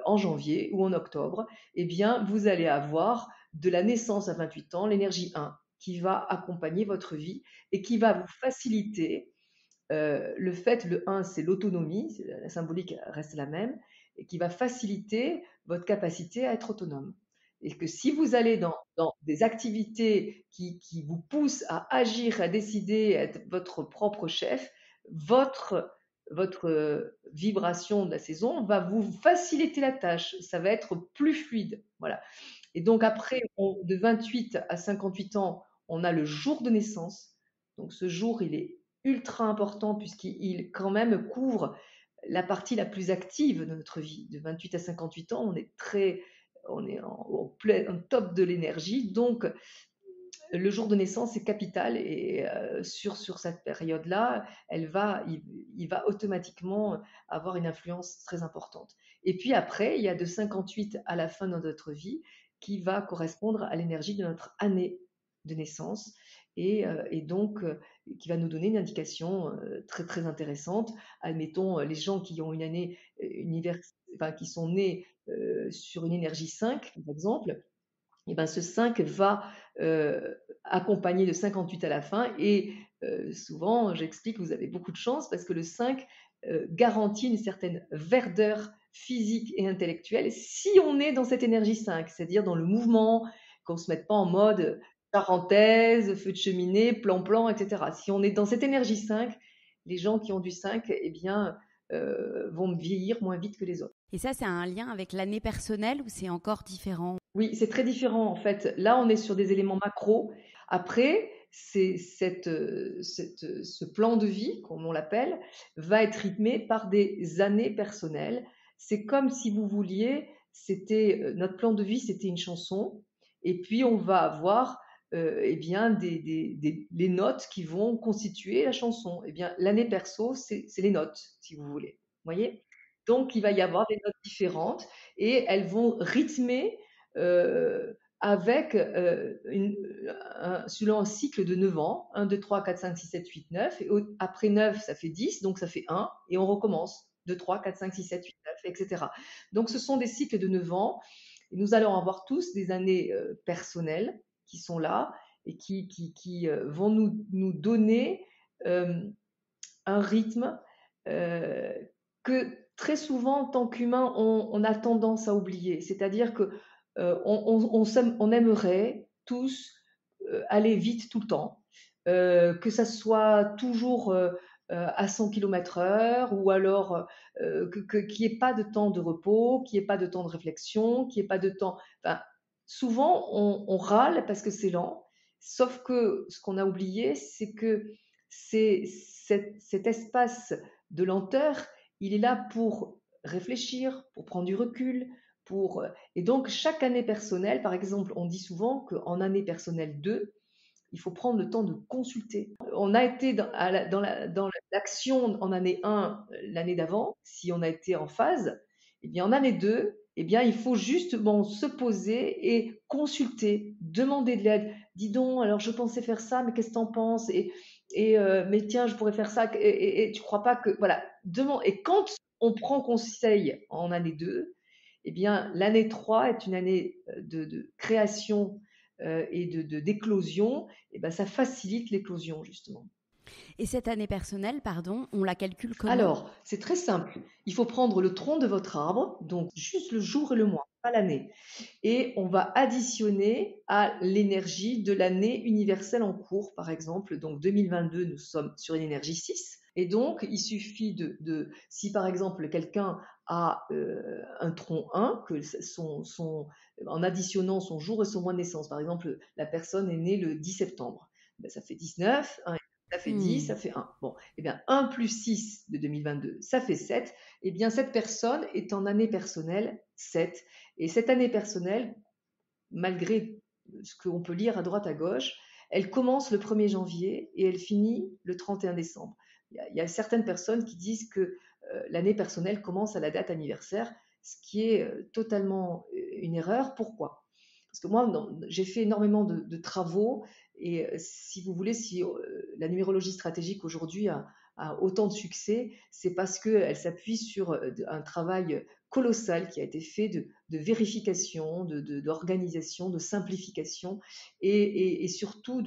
en janvier ou en octobre, eh bien, vous allez avoir de la naissance à 28 ans l'énergie 1 qui va accompagner votre vie et qui va vous faciliter le 1, c'est l'autonomie, la symbolique reste la même, et qui va faciliter votre capacité à être autonome. Et que si vous allez dans des activités qui vous poussent à agir, à décider, à être votre propre chef, votre vibration de la saison va vous faciliter la tâche. Ça va être plus fluide. Voilà. Et donc après, de 28 à 58 ans, on a le jour de naissance. Donc ce jour, il est ultra important puisqu'il quand même couvre la partie la plus active de notre vie. De 28 à 58 ans, on est en top de l'énergie. Donc le jour de naissance est capital et sur cette période-là, il va automatiquement avoir une influence très importante. Et puis après, il y a de 58 à la fin de notre vie qui va correspondre à l'énergie de notre année de naissance et donc qui va nous donner une indication très très intéressante. Admettons les gens qui ont une année enfin, qui sont nés sur une énergie 5, par exemple, et ben ce 5 va accompagner de 58 à la fin. Et souvent, j'explique que vous avez beaucoup de chance parce que le 5 garantit une certaine verdeur physique et intellectuelle si on est dans cette énergie 5, c'est-à-dire dans le mouvement, qu'on ne se mette pas en mode parenthèse, feu de cheminée, plan-plan, etc. Si on est dans cette énergie 5, les gens qui ont du 5 eh bien, vont vieillir moins vite que les autres. Et ça, c'est un lien avec l'année personnelle ou c'est encore différent? Oui, c'est très différent en fait. Là, on est sur des éléments macro. Après, ce plan de vie, comme on l'appelle, va être rythmé par des années personnelles. C'est comme si vous vouliez, notre plan de vie, c'était une chanson, et puis on va avoir eh bien les notes qui vont constituer la chanson. Eh bien, l'année perso, c'est les notes, si vous voulez. Vous voyez? Donc, il va y avoir des notes différentes et elles vont rythmer avec selon un cycle de 9 ans, 1, 2, 3, 4, 5, 6, 7, 8, 9, et après 9, ça fait 10, donc ça fait 1, et on recommence, 2, 3, 4, 5, 6, 7, 8, 9, etc. Donc ce sont des cycles de 9 ans, et nous allons avoir tous des années personnelles qui sont là, et qui vont nous donner euh, un rythme euh, que très souvent, en tant qu'humain, on a tendance à oublier. C'est-à-dire que on aimerait tous aller vite tout le temps, que ça soit toujours à 100 km/h, ou alors qu'il n'y ait pas de temps de repos, qu'il n'y ait pas de temps de réflexion, qu'il n'y ait pas de temps. Enfin, souvent, on râle parce que c'est lent, sauf que ce qu'on a oublié, c'est que cet espace de lenteur, il est là pour réfléchir, pour prendre du recul, et donc chaque année personnelle, par exemple, on dit souvent qu'en année personnelle 2, il faut prendre le temps de consulter. On a été dans l'action en année 1 l'année d'avant, si on a été en phase, eh bien en année 2, eh bien il faut justement se poser et consulter, demander de l'aide. Dis donc, alors je pensais faire ça, mais qu'est-ce que tu en penses? Mais tiens, je pourrais faire ça, et tu crois pas que... Voilà, demande. Et quand on prend conseil en année 2, eh bien l'année 3 est une année de création et d'éclosion, et ben ça facilite l'éclosion justement. Et cette année personnelle, pardon, on la calcule comment? Alors, c'est très simple. Il faut prendre le tronc de votre arbre, donc juste le jour et le mois, pas l'année. Et on va additionner à l'énergie de l'année universelle en cours, par exemple. Donc 2022, nous sommes sur une énergie 6. Et donc, il suffit si par exemple quelqu'un a un tronc 1, en additionnant son jour et son mois de naissance. Par exemple, la personne est née le 10 septembre. Ben, ça fait 19, ça fait 10, ça fait 1. Bon, eh bien, 1 plus 6 de 2022, ça fait 7. Eh bien, cette personne est en année personnelle 7. Et cette année personnelle, malgré ce qu'on peut lire à droite à gauche, elle commence le 1er janvier et elle finit le 31 décembre. Il y a certaines personnes qui disent que l'année personnelle commence à la date anniversaire, ce qui est totalement une erreur. Pourquoi? Parce que moi, j'ai fait énormément de travaux, et si vous voulez, si la numérologie stratégique aujourd'hui a autant de succès, c'est parce qu'elle s'appuie sur un travail colossal qui a été fait de vérification, d'organisation, de simplification, et surtout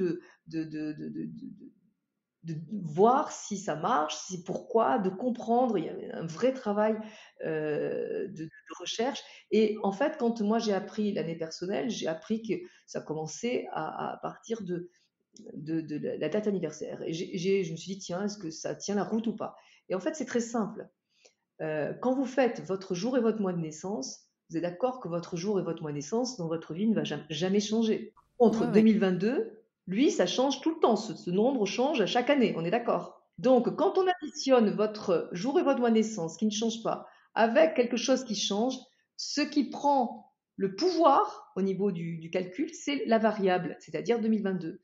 de voir si ça marche, si pourquoi, de comprendre. Il y a un vrai travail de recherche. Et en fait, quand moi j'ai appris l'année personnelle, j'ai appris que ça commençait à partir de la date anniversaire. Et je me suis dit, tiens, est-ce que ça tient la route ou pas? Et en fait, c'est très simple. Quand vous faites votre jour et votre mois de naissance, vous êtes d'accord que votre jour et votre mois de naissance dans votre vie ne va jamais changer. Entre Ouais, ouais. 2022, lui, ça change tout le temps. Ce nombre change chaque année, on est d'accord. Donc, quand on additionne votre jour et votre mois de naissance, qui ne change pas, avec quelque chose qui change, ce qui prend le pouvoir au niveau du calcul, c'est la variable, c'est-à-dire 2022.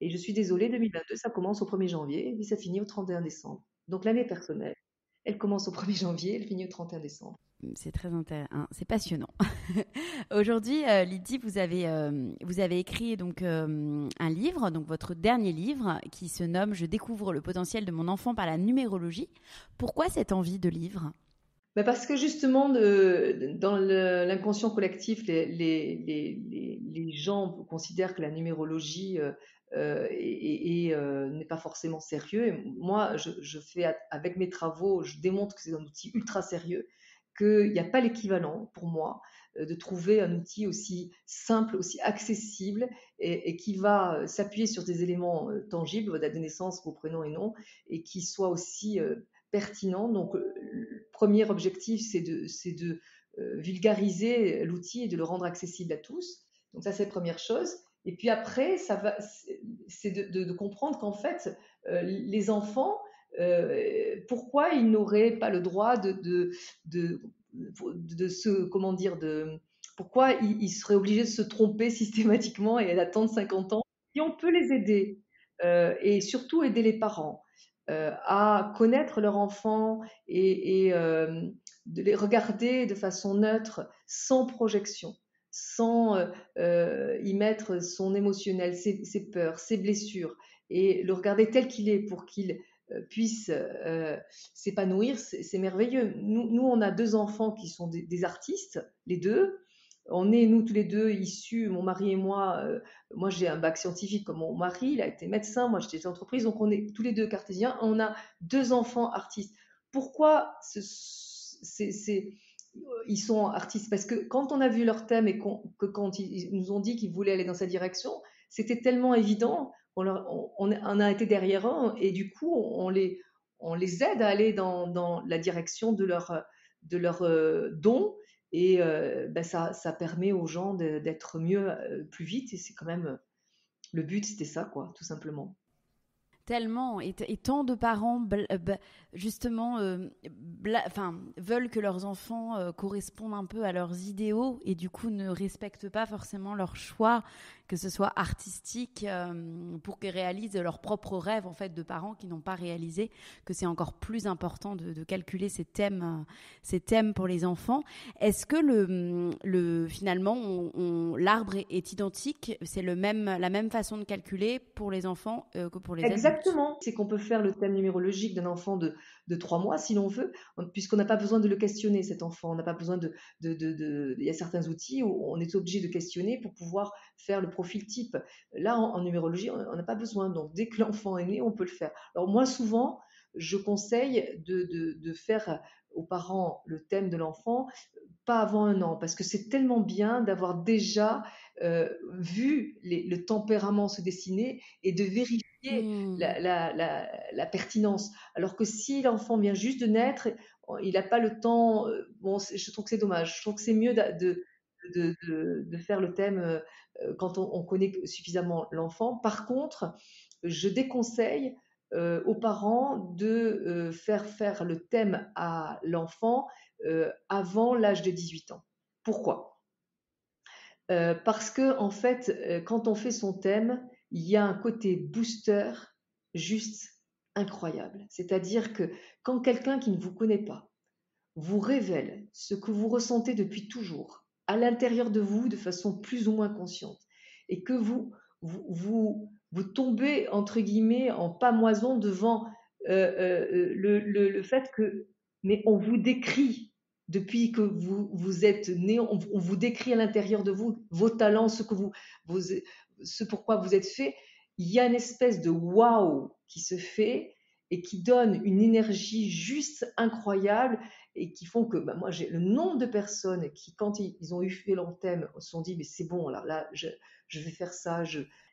Et je suis désolée, 2022, ça commence au 1er janvier et ça finit au 31 décembre. Donc l'année personnelle, elle commence au 1er janvier, elle finit au 31 décembre. C'est très intéressant, c'est passionnant. Aujourd'hui, Lydie, vous avez écrit donc un livre, donc votre dernier livre, qui se nomme Je découvre le potentiel de mon enfant par la numérologie. Pourquoi cette envie de livre? Ben parce que justement, dans l'inconscient collectif, les gens considèrent que la numérologie n'est pas forcément sérieux. Et moi, je fais avec mes travaux, je démontre que c'est un outil ultra sérieux, qu'il n'y a pas l'équivalent pour moi de trouver un outil aussi simple, aussi accessible et qui va s'appuyer sur des éléments tangibles, votre date de naissance, vos prénoms et noms, et qui soit aussi pertinent. Donc, le premier objectif, c'est de vulgariser l'outil et de le rendre accessible à tous. Donc ça, c'est la première chose. Et puis après, c'est de comprendre qu'en fait, les enfants, pourquoi ils n'auraient pas le droit de se, comment dire, pourquoi ils seraient obligés de se tromper systématiquement et d'attendre 50 ans? Si on peut les aider, et surtout aider les parents à connaître leur enfant et de les regarder de façon neutre, sans projection, sans y mettre son émotionnel, ses peurs, ses blessures, et le regarder tel qu'il est pour qu'il puisse s'épanouir, c'est merveilleux. Nous, on a 2 enfants qui sont des artistes, les deux. On est, nous, tous les deux, issus, mon mari et moi j'ai un bac scientifique comme mon mari, il a été médecin, moi j'étais entreprise, donc on est tous les deux cartésiens, on a 2 enfants artistes. Pourquoi ils sont artistes? Parce que quand on a vu leur thème et que quand ils nous ont dit qu'ils voulaient aller dans cette direction, c'était tellement évident, on a été derrière eux et du coup on les aide à aller dans la direction de leur don. Et ben ça permet aux gens d'être mieux plus vite. Et c'est quand même le but, c'était ça, quoi, tout simplement. Tellement, et tant de parents, justement, veulent que leurs enfants correspondent un peu à leurs idéaux et du coup ne respectent pas forcément leur choix, que ce soit artistique, pour qu'ils réalisent leurs propres rêves en fait de parents qui n'ont pas réalisé que c'est encore plus important de calculer ces thèmes pour les enfants. Est-ce que finalement, l'arbre est identique? C'est la même façon de calculer pour les enfants que pour les adultes? Exactement. C'est qu'on peut faire le thème numérologique d'un enfant de 3 mois, si l'on veut, puisqu'on n'a pas besoin de le questionner, cet enfant. On n'a pas besoin il y a certains outils où on est obligé de questionner pour pouvoir faire le profil type. Là, en numérologie, on n'a pas besoin. Donc, dès que l'enfant est né, on peut le faire. Alors, moi, souvent, je conseille de faire aux parents le thème de l'enfant pas avant 1 an, parce que c'est tellement bien d'avoir déjà vu le tempérament se dessiner et de vérifier Hmm. la pertinence. Alors que si l'enfant vient juste de naître, il n'a pas le temps, bon, je trouve que c'est dommage. Je trouve que c'est mieux de faire le thème quand on connaît suffisamment l'enfant. Par contre, je déconseille aux parents de faire le thème à l'enfant avant l'âge de 18 ans. Pourquoi? Parce que en fait, quand on fait son thème, il y a un côté booster juste incroyable. C'est-à-dire que quand quelqu'un qui ne vous connaît pas vous révèle ce que vous ressentez depuis toujours, à l'intérieur de vous, de façon plus ou moins consciente, et que vous tombez, entre guillemets, en pamoison devant le fait que, mais on vous décrit, depuis que vous êtes né, on vous décrit à l'intérieur de vous vos talents, ce pourquoi vous êtes fait, il y a une espèce de waouh qui se fait et qui donne une énergie juste incroyable et qui font que bah, moi j'ai le nombre de personnes qui quand ils ont eu fait leur thème se sont dit mais c'est bon là je vais faire ça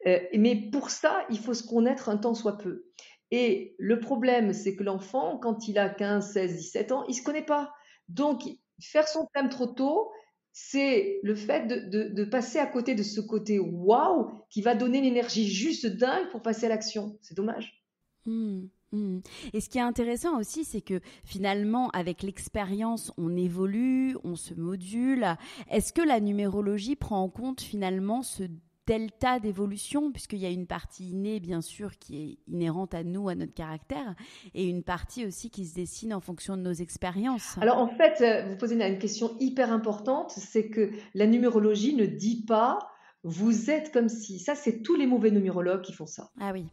mais pour ça il faut se connaître un temps soit peu et le problème c'est que l'enfant quand il a 15 16 17 ans il se connaît pas donc faire son thème trop tôt c'est le fait de passer à côté de ce côté waouh qui va donner l'énergie juste dingue pour passer à l'action. C'est dommage. Mmh, mmh. Et ce qui est intéressant aussi, c'est que finalement, avec l'expérience, on évolue, on se module. Est-ce que la numérologie prend en compte finalement ce delta d'évolution, puisqu'il y a une partie innée, bien sûr, qui est inhérente à nous, à notre caractère, et une partie aussi qui se dessine en fonction de nos expériences? Alors en fait, vous posez une question hyper importante, c'est que la numérologie ne dit pas vous êtes comme si. Ça, c'est tous les mauvais numérologues qui font ça. Ah oui.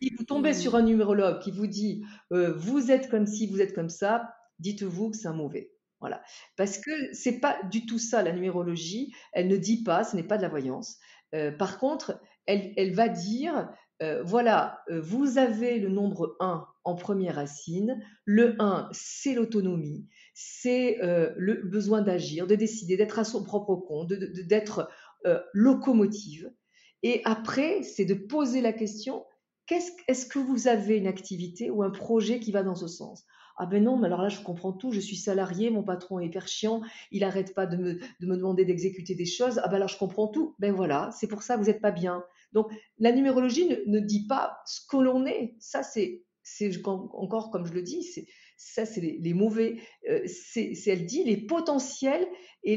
Si vous tombez Mmh, sur un numérologue qui vous dit vous êtes comme ci, vous êtes comme ça, dites-vous que c'est un mauvais. Voilà. Parce que c'est pas du tout ça la numérologie. Elle ne dit pas, ce n'est pas de la voyance. Par contre, elle va dire voilà, vous avez le nombre un en première racine. Le un, c'est l'autonomie, c'est le besoin d'agir, de décider, d'être à son propre compte, d'être locomotive. Et après, c'est de poser la question est-ce que vous avez une activité ou un projet qui va dans ce sens? Ah ben non, mais alors là, je comprends tout. Je suis salarié, mon patron est hyper chiant, il n'arrête pas de me demander d'exécuter des choses. Ah ben alors, je comprends tout. Ben voilà, c'est pour ça que vous n'êtes pas bien. Donc, la numérologie ne dit pas ce que l'on est. Ça, encore, comme je le dis, ça, c'est les mauvais. Elle dit les potentiels et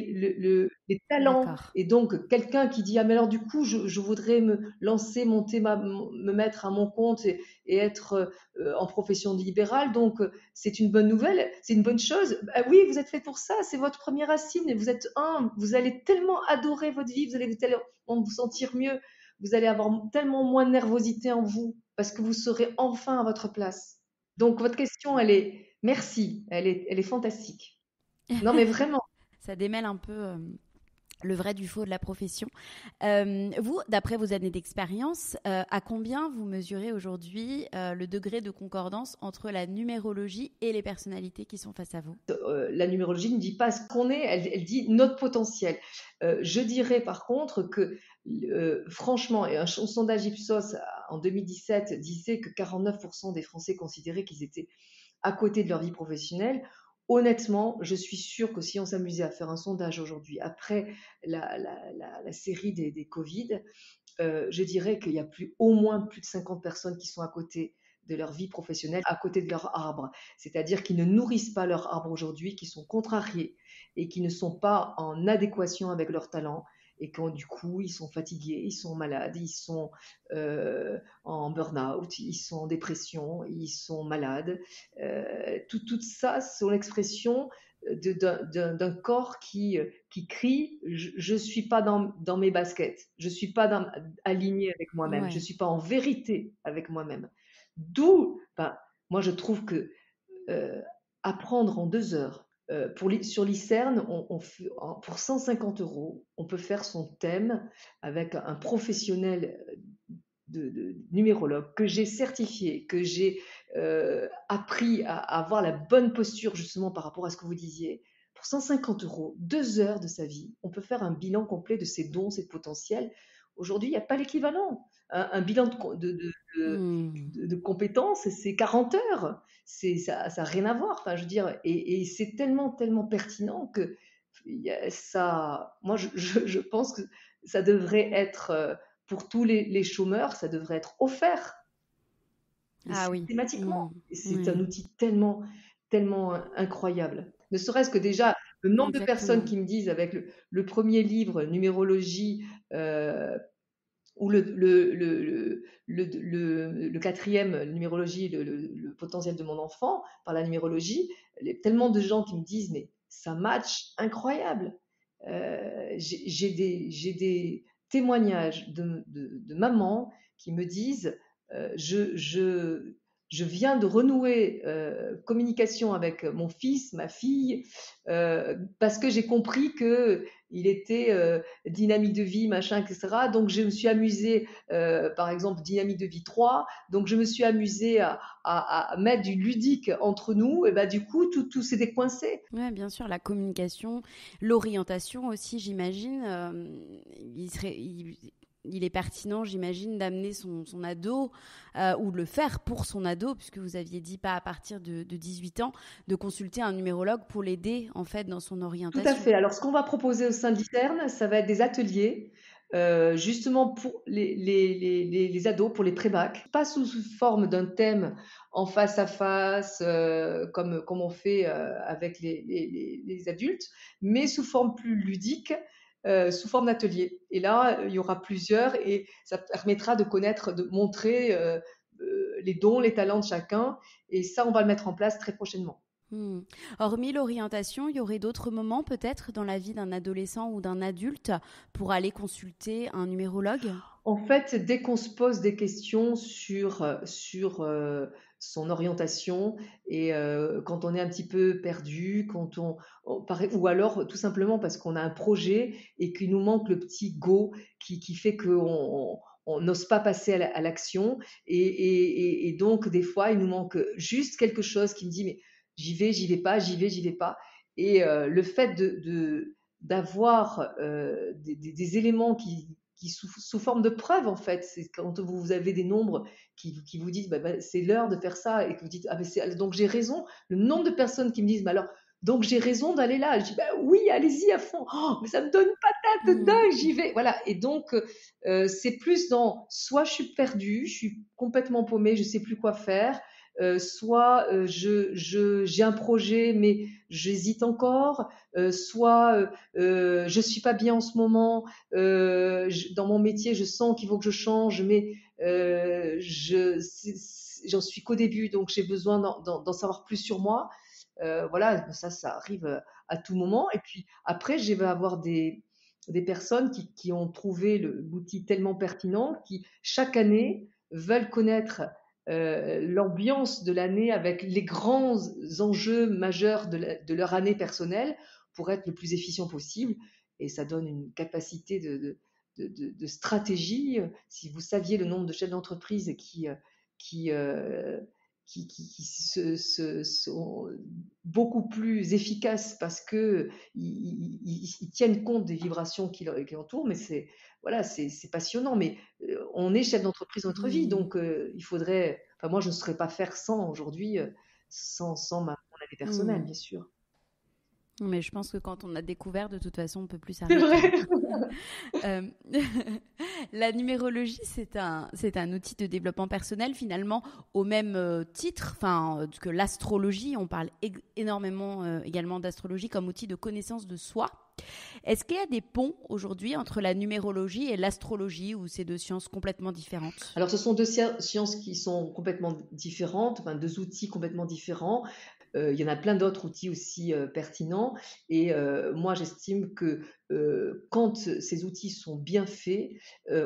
les talents. d'accord. Et donc, quelqu'un qui dit, ah, mais alors du coup, je voudrais me lancer, me mettre à mon compte et être en profession libérale, donc c'est une bonne nouvelle, c'est une bonne chose. Ah oui, vous êtes fait pour ça, c'est votre première racine, vous êtes un, vous allez tellement adorer votre vie, vous allez tellement vous sentir mieux, vous allez avoir tellement moins de nervosité en vous, parce que vous serez enfin à votre place. Donc, votre question, elle est, merci, elle est fantastique. Non, mais vraiment. Ça démêle un peu le vrai du faux de la profession. Vous, d'après vos années d'expérience, à combien vous mesurez aujourd'hui le degré de concordance entre la numérologie et les personnalités qui sont face à vous? La numérologie ne dit pas ce qu'on est, elle dit notre potentiel. Je dirais par contre que, franchement, et un sondage Ipsos en 2017 disait que 49% des Français considéraient qu'ils étaient à côté de leur vie professionnelle. Honnêtement, je suis sûre que si on s'amusait à faire un sondage aujourd'hui, après la série des Covid, je dirais qu'il y a au moins plus de 50 personnes qui sont à côté de leur vie professionnelle, à côté de leur arbre. C'est-à-dire qu'ils ne nourrissent pas leur arbre aujourd'hui, qui sont contrariés et qui ne sont pas en adéquation avec leur talent et quand du coup ils sont fatigués, ils sont malades, ils sont en burn-out, ils sont en dépression, ils sont malades. Tout ça sont l'expression d'un corps qui crie je suis pas dans mes baskets, je suis pas aligné avec moi-même, je Ouais. suis pas en vérité avec moi-même. D'où, ben, moi je trouve que euh, apprendre en 2 heures sur l'ICERN, pour 150 €, on peut faire son thème avec un professionnel de numérologue que j'ai certifié, que j'ai appris à avoir la bonne posture justement par rapport à ce que vous disiez. Pour 150 €, 2 heures de sa vie, on peut faire un bilan complet de ses dons, ses potentiels. Aujourd'hui, il n'y a pas l'équivalent. Un bilan Hmm. de compétences, c'est 40 heures. Ça n'a rien à voir. Enfin, je veux dire, et c'est tellement, tellement pertinent que ça. Moi, je pense que ça devrait être pour tous les chômeurs, ça devrait être offert Ah oui. systématiquement. Hmm. C'est un Oui, outil tellement, tellement incroyable. Ne serait-ce que déjà, le nombre de personnes exactement. qui me disent avec le premier livre, numérologie, ou le quatrième, numérologie, le potentiel de mon enfant, par la numérologie, tellement de gens qui me disent, mais ça match incroyable. J'ai des témoignages de mamans qui me disent, je je viens de renouer communication avec mon fils, ma fille, parce que j'ai compris que il était dynamique de vie, machin, etc. Donc je me suis amusée, par exemple, dynamique de vie 3. Donc je me suis amusée à mettre du ludique entre nous. Et ben du coup, tout s'est décoincé. Ouais, bien sûr, la communication, l'orientation aussi, j'imagine. Il est pertinent, j'imagine, d'amener son ado ou de le faire pour son ado, puisque vous aviez dit pas à partir de 18 ans, de consulter un numérologue pour l'aider en fait dans son Tout à orientation. fait. Alors, ce qu'on va proposer au sein d'ITERN, ça va être des ateliers, justement pour les ados, pour les prébac, pas sous forme d'un thème en face à face, comme on fait avec les adultes, mais sous forme plus ludique, sous forme d'atelier. Et là, il y aura plusieurs et ça permettra de connaître, de montrer les dons, les talents de chacun. Et ça, on va le mettre en place très prochainement. Hmm. Hormis l'orientation, il y aurait d'autres moments peut-être dans la vie d'un adolescent ou d'un adulte pour aller consulter un numérologue? En fait, dès qu'on se pose des questions sur son orientation et quand on est un petit peu perdu, quand on paraît ou alors tout simplement parce qu'on a un projet et qu'il nous manque le petit go qui fait qu'on n'ose pas passer à l'action et donc des fois, il nous manque juste quelque chose qui me dit: «Mais j'y vais pas, j'y vais pas» et le fait d'avoir, des éléments qui sous forme de preuve en fait. C'est quand vous avez des nombres qui vous disent bah, c'est l'heure de faire ça et que vous dites ah mais donc j'ai raison. Le nombre de personnes qui me disent mais alors donc j'ai raison d'aller là. Je dis bah oui allez-y à fond. Oh, mais ça me donne patate de Hmm. dingue j'y vais. Voilà et donc c'est plus dans soit je suis perdue, je suis complètement paumée, je sais plus quoi faire. Soit j'ai un projet mais j'hésite encore, soit je suis pas bien en ce moment, dans mon métier, je sens qu'il faut que je change, mais j'en suis qu'au début, donc j'ai besoin d'en savoir plus sur moi. Voilà, ça arrive à tout moment. Et puis après, je vais avoir des personnes qui ont trouvé l'outil tellement pertinent, qui chaque année veulent connaître l'ambiance de l'année avec les grands enjeux majeurs de leur année personnelle pour être le plus efficient possible. Et ça donne une capacité de stratégie. Si vous saviez le nombre de chefs d'entreprise qui, euh, qui sont beaucoup plus efficaces parce que ils tiennent compte des vibrations qui entourent, mais voilà, c'est passionnant. Mais on est chef d'entreprise dans notre vie, Hmm. donc il faudrait. Enfin, moi, je ne saurais pas faire sans aujourd'hui, sans mon année personnelle, Hmm. bien sûr. Mais je pense que quand on a découvert, de toute façon, on peut plus C'est s'arrêter, vrai. hein. Euh, la numérologie, c'est un outil de développement personnel finalement au même titre que l'astrologie. On parle énormément également d'astrologie comme outil de connaissance de soi. Est-ce qu'il y a des ponts aujourd'hui entre la numérologie et l'astrologie ou ces deux sciences complètement différentes? Alors, ce sont deux sciences qui sont complètement différentes, enfin deux outils complètement différents. Il y en a plein d'autres outils aussi pertinents. Et moi, j'estime que quand ces outils sont bien faits,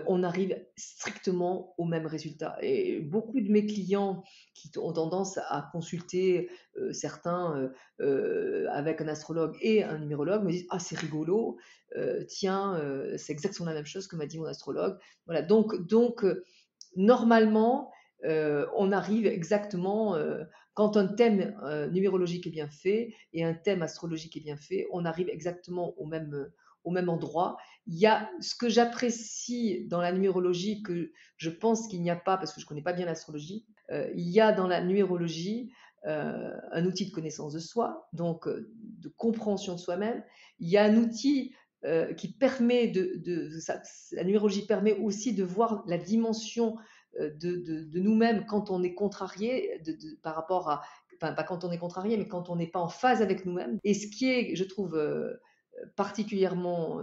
on arrive strictement au même résultat. Et beaucoup de mes clients qui ont tendance à consulter certains avec un astrologue et un numérologue me disent ah c'est rigolo, tiens c'est exactement la même chose que m'a dit mon astrologue. Voilà donc normalement, on arrive exactement, quand un thème numérologique est bien fait et un thème astrologique est bien fait, on arrive exactement au même endroit. Il y a ce que j'apprécie dans la numérologie que je pense qu'il n'y a pas parce que je ne connais pas bien l'astrologie. Il y a dans la numérologie un outil de connaissance de soi, donc de compréhension de soi-même. Il y a un outil qui permet la numérologie permet aussi de voir la dimension de nous-mêmes quand on est contrarié par rapport à, enfin pas quand on est contrarié, mais quand on n'est pas en phase avec nous-mêmes. Et ce qui est, je trouve, particulièrement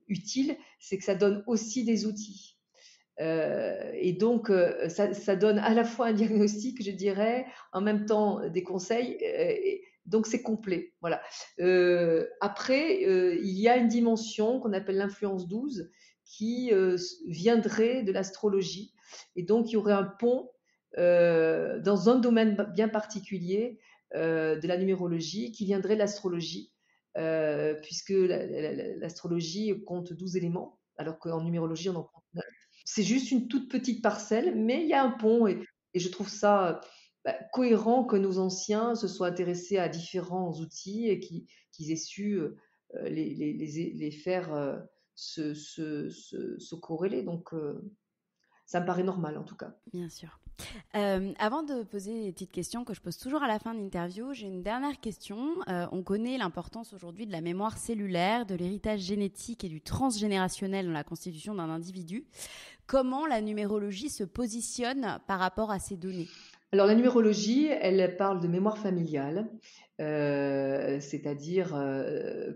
utile, c'est que ça donne aussi des outils. Et donc, ça donne à la fois un diagnostic, je dirais, en même temps des conseils. Donc, c'est complet. Voilà. Après, il y a une dimension qu'on appelle l'influence 12 qui viendrait de l'astrologie. Et donc, il y aurait un pont dans un domaine bien particulier de la numérologie qui viendrait de l'astrologie, puisque l'astrologie compte 12 éléments, alors qu'en numérologie, on en compte 9. C'est juste une toute petite parcelle, mais il y a un pont et je trouve ça cohérent que nos anciens se soient intéressés à différents outils et qu'ils aient su les faire se corréler. Donc, ça me paraît normal en tout cas. Bien sûr. Avant de poser les petites questions que je pose toujours à la fin de l'interview, j'ai une dernière question. On connaît l'importance aujourd'hui de la mémoire cellulaire, de l'héritage génétique et du transgénérationnel dans la constitution d'un individu. Comment la numérologie se positionne par rapport à ces données ? Alors la numérologie, elle parle de mémoire familiale, c'est-à-dire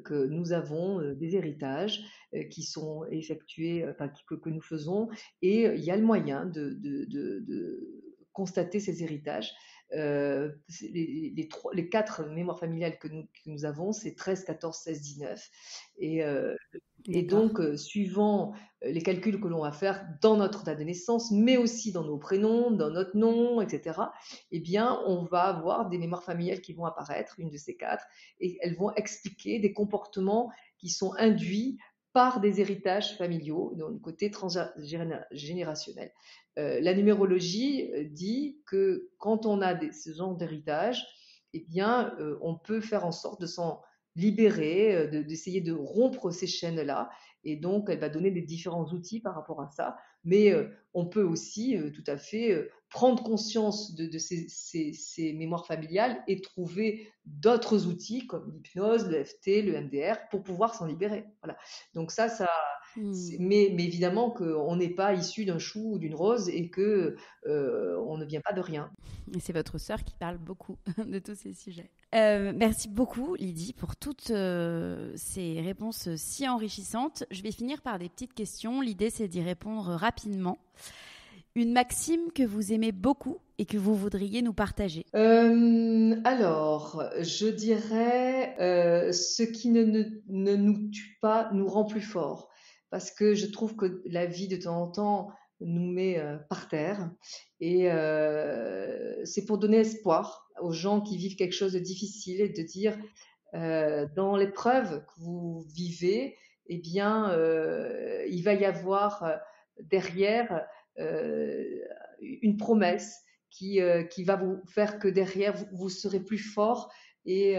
que nous avons des héritages qui sont effectués, que nous faisons, et il y a le moyen de constater ces héritages. Les 4 mémoires familiales que nous avons, c'est 13, 14, 16, 19. Et donc, suivant les calculs que l'on va faire dans notre date de naissance, mais aussi dans nos prénoms, dans notre nom, etc., eh bien, on va avoir des mémoires familiales qui vont apparaître, une de ces 4, et elles vont expliquer des comportements qui sont induits par des héritages familiaux, dans le côté transgénérationnel. La numérologie dit que quand on a ce genre d'héritage, eh bien, on peut faire en sorte de s'en libérer, d'essayer de rompre ces chaînes-là. Et donc, elle va donner des différents outils par rapport à ça. Mais on peut aussi tout à fait prendre conscience de ces mémoires familiales et trouver d'autres outils comme l'hypnose, le FT, le MDR pour pouvoir s'en libérer. Voilà. Donc mais évidemment qu'on n'est pas issu d'un chou ou d'une rose et que on ne vient pas de rien. Et c'est votre sœur qui parle beaucoup de tous ces sujets. Merci beaucoup, Lydie, pour toutes ces réponses si enrichissantes. Je vais finir par des petites questions. L'idée, c'est d'y répondre rapidement. Une maxime que vous aimez beaucoup et que vous voudriez nous partager. Alors, je dirais ce qui ne nous tue pas nous rend plus forts. Parce que je trouve que la vie, de temps en temps, nous met par terre. Et c'est pour donner espoir aux gens qui vivent quelque chose de difficile et de dire, dans l'épreuve que vous vivez, eh bien, il va y avoir derrière une promesse qui va vous faire que derrière, vous serez plus fort et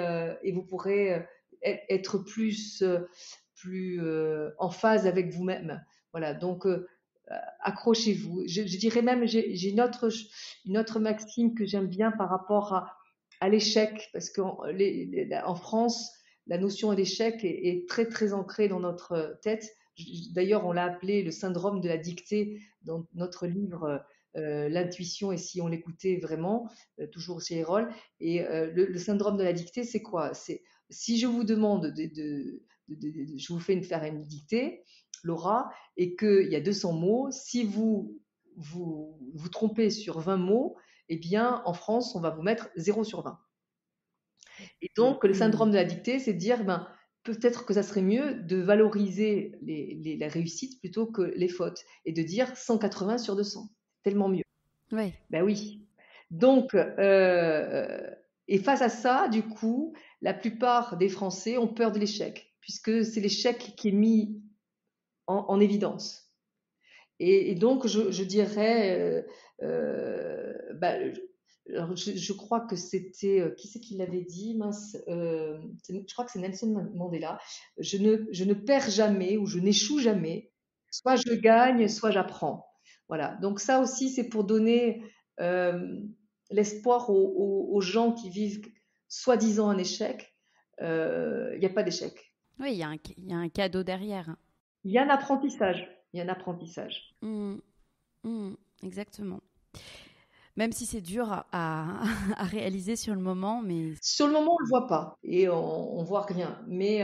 vous pourrez être plus en phase avec vous-même. Voilà, donc accrochez-vous. Je dirais même, j'ai une autre maxime que j'aime bien par rapport à l'échec, parce qu'en France, la notion d'échec est très très ancrée dans notre tête. D'ailleurs, on l'a appelé le syndrome de la dictée dans notre livre L'intuition et si on l'écoutait vraiment, toujours chez Erol. Et le syndrome de la dictée, c'est quoi? C'est si je vous demande je vous fais faire une dictée, Laura, et qu'il y a 200 mots, si vous trompez sur 20 mots, eh bien, en France, on va vous mettre 0 sur 20. Et donc, le syndrome de la dictée, c'est de dire, peut-être que ça serait mieux de valoriser la réussite plutôt que les fautes et de dire 180 sur 200. Tellement mieux. Oui. Ben oui. Donc, et face à ça, du coup, la plupart des Français ont peur de l'échec, puisque c'est l'échec qui est mis en évidence. Et donc, je dirais, alors je crois que c'était, qui c'est qui l'avait dit, mince, je crois que c'est Nelson Mandela, je ne perds jamais ou je n'échoue jamais, soit je gagne, soit j'apprends. Voilà, donc ça aussi, c'est pour donner l'espoir aux gens qui vivent soi-disant un échec. Il n'y a pas d'échec. Oui, il y a un cadeau derrière. Il y a un apprentissage. Il y a un apprentissage. Exactement. Même si c'est dur à réaliser sur le moment, mais... Sur le moment, on ne le voit pas et on voit rien. Mais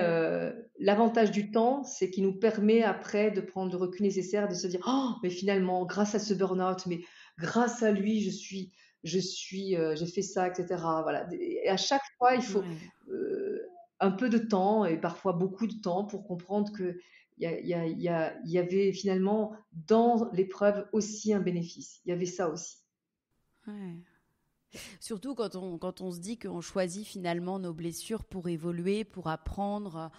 l'avantage du temps, c'est qu'il nous permet après de prendre le recul nécessaire, de se dire, oh, mais finalement, grâce à ce burn-out, mais grâce à lui, j'ai fait ça, etc. Voilà. Et à chaque fois, il faut un peu de temps et parfois beaucoup de temps pour comprendre que il y avait finalement dans l'épreuve aussi un bénéfice. Il y avait ça aussi. Ouais. Surtout quand on se dit qu'on choisit finalement nos blessures pour évoluer, pour apprendre,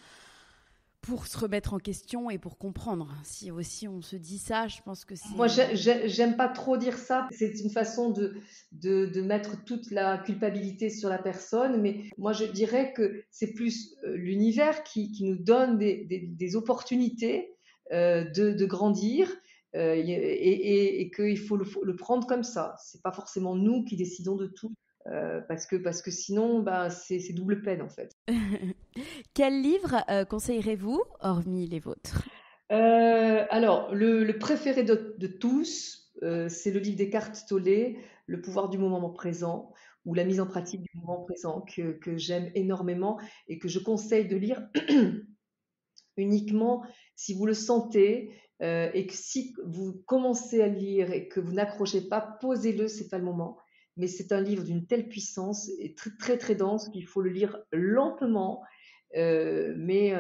pour se remettre en question et pour comprendre. Si aussi on se dit ça, je pense que Moi, c'est... j'aime pas trop dire ça. C'est une façon de mettre toute la culpabilité sur la personne, mais moi, je dirais que c'est plus l'univers qui nous donne des opportunités de grandir et qu'il faut le prendre comme ça. C'est pas forcément nous qui décidons de tout, parce que sinon, bah, c'est double peine en fait. Quel livre conseillerez-vous, hormis les vôtres? Alors, le préféré de tous, c'est le livre d'Eckhart Tolle, Le pouvoir du moment présent, ou la mise en pratique du moment présent, que j'aime énormément et que je conseille de lire uniquement si vous le sentez et que si vous commencez à le lire et que vous n'accrochez pas, posez-le, c'est pas le moment. Mais c'est un livre d'une telle puissance et très très très dense qu'il faut le lire lentement, mais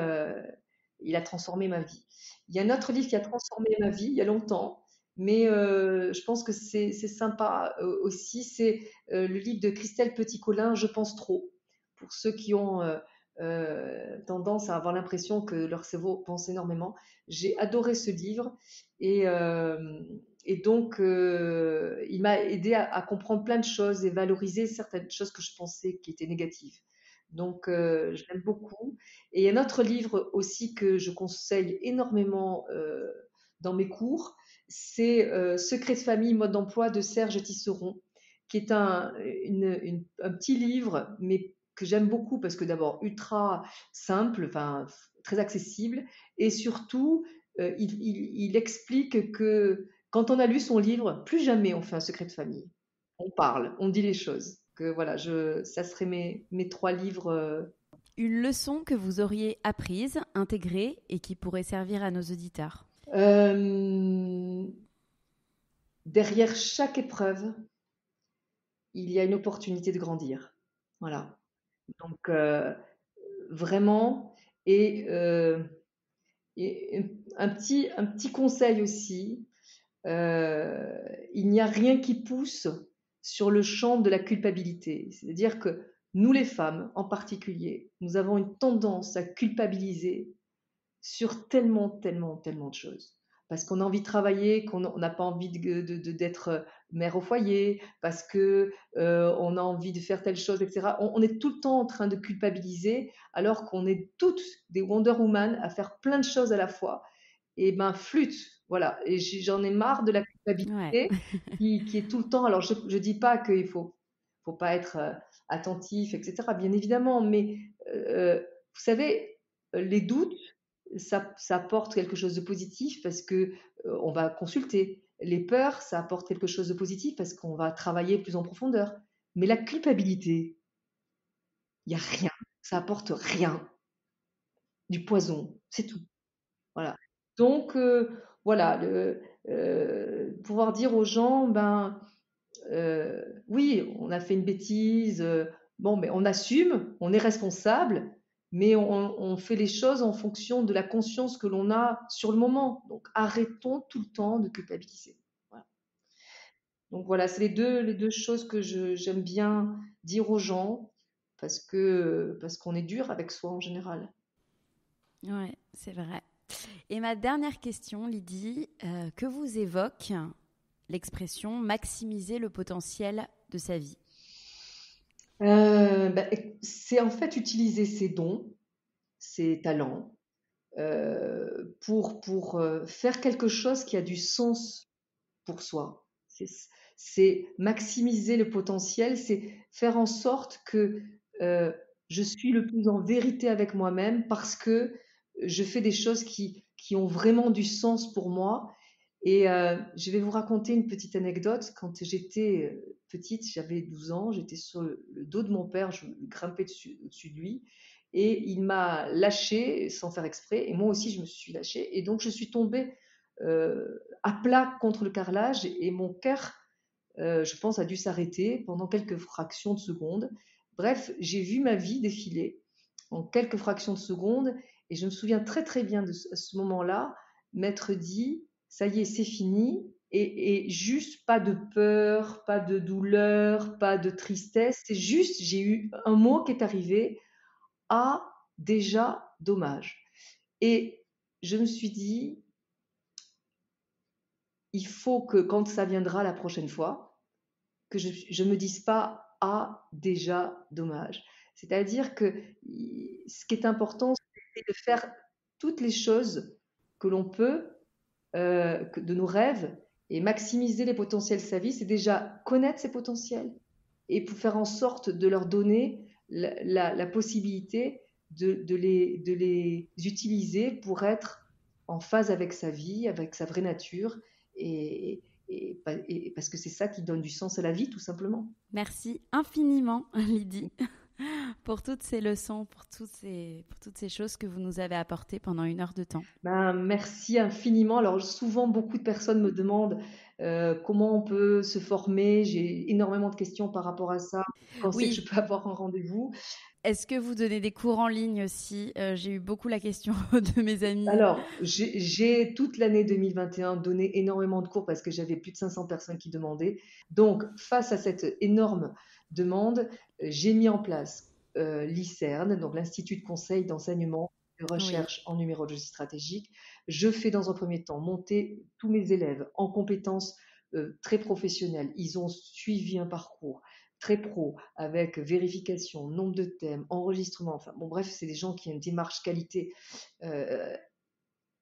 il a transformé ma vie. Il y a un autre livre qui a transformé ma vie il y a longtemps, mais je pense que c'est sympa aussi. C'est le livre de Christelle Petit-Colin, Je pense trop. Pour ceux qui ont tendance à avoir l'impression que leur cerveau pense énormément. J'ai adoré ce livre et, euh, et donc il m'a aidé à comprendre plein de choses et valoriser certaines choses que je pensais qui étaient négatives. Donc je l'aime beaucoup. Et il y a un autre livre aussi que je conseille énormément dans mes cours, c'est Secret de famille, mode d'emploi de Serge Tisseron, qui est un petit livre, mais que j'aime beaucoup parce que d'abord ultra simple, enfin très accessible, et surtout il explique que quand on a lu son livre, plus jamais on fait un secret de famille. On parle, on dit les choses. Que voilà, ça serait mes trois livres. Une leçon que vous auriez apprise, intégrée et qui pourrait servir à nos auditeurs. Euh, Derrière chaque épreuve, il y a une opportunité de grandir. Voilà. Donc vraiment, et, euh, et un petit conseil aussi, euh, il n'y a rien qui pousse sur le champ de la culpabilité. C'est-à-dire que nous, les femmes en particulier, nous avons une tendance à culpabiliser sur tellement, tellement, tellement de choses. Parce qu'on a envie de travailler, qu'on n'a pas envie d'être mère au foyer, parce que on a envie de faire telle chose, etc. On est tout le temps en train de culpabiliser, alors qu'on est toutes des Wonder Woman à faire plein de choses à la fois. Et ben flûte, voilà. Et j'en ai marre de la Ouais. culpabilité qui est tout le temps. Alors je dis pas qu'il faut pas être attentif, etc. Bien évidemment, mais vous savez, les doutes, ça apporte quelque chose de positif parce que on va consulter. Les peurs, ça apporte quelque chose de positif parce qu'on va travailler plus en profondeur. Mais la culpabilité, il y a rien, ça apporte rien, du poison, c'est tout. Voilà. Donc voilà, pouvoir dire aux gens, ben oui, on a fait une bêtise, bon, mais on assume, on est responsable, mais on fait les choses en fonction de la conscience que l'on a sur le moment. Donc arrêtons tout le temps de culpabiliser. Voilà. Donc voilà, c'est les deux choses que j'aime bien dire aux gens parce qu'on est dur avec soi en général. Ouais, c'est vrai. Et ma dernière question, Lydie, que vous évoque l'expression maximiser le potentiel de sa vie? Ben, c'est en fait utiliser ses dons, ses talents, pour faire quelque chose qui a du sens pour soi. C'est maximiser le potentiel, c'est faire en sorte que euh, je suis le plus en vérité avec moi-même parce que je fais des choses qui ont vraiment du sens pour moi. Et je vais vous raconter une petite anecdote. Quand j'étais petite, j'avais 12 ans, j'étais sur le dos de mon père, je grimpais au-dessus de lui, et il m'a lâché sans faire exprès, et moi aussi je me suis lâchée, et donc je suis tombée à plat contre le carrelage, et mon cœur, je pense, a dû s'arrêter pendant quelques fractions de secondes. Bref, j'ai vu ma vie défiler en quelques fractions de secondes, et je me souviens très très bien à ce moment-là, m'être dit, ça y est, c'est fini, et juste pas de peur, pas de douleur, pas de tristesse. C'est juste, j'ai eu un mot qui est arrivé, ah, déjà, dommage. Et je me suis dit, il faut que quand ça viendra la prochaine fois, que je me dise pas, ah, déjà, dommage. C'est-à-dire que ce qui est important, c'est de faire toutes les choses que l'on peut, de nos rêves, et maximiser les potentiels de sa vie, c'est déjà connaître ses potentiels et pour faire en sorte de leur donner la possibilité de les utiliser pour être en phase avec sa vie, avec sa vraie nature, et parce que c'est ça qui donne du sens à la vie, tout simplement. Merci infiniment, Lydie, pour toutes ces leçons, pour toutes ces choses que vous nous avez apportées pendant 1 heure de temps. Merci infiniment. Alors souvent, beaucoup de personnes me demandent comment on peut se former. J'ai énormément de questions par rapport à ça. Quand c'est que je peux avoir un rendez-vous? Est-ce que vous donnez des cours en ligne aussi? J'ai eu beaucoup la question de mes amis. Alors, j'ai toute l'année 2021 donné énormément de cours parce que j'avais plus de 500 personnes qui demandaient. Donc, face à cette énorme demande, j'ai mis en place l'ICERN, donc l'Institut de conseil d'enseignement et de recherche en numérologie stratégique. Je fais dans un premier temps monter tous mes élèves en compétences très professionnelles. Ils ont suivi un parcours très pro, avec vérification, nombre de thèmes, enregistrement, enfin bon bref, c'est des gens qui ont une démarche qualité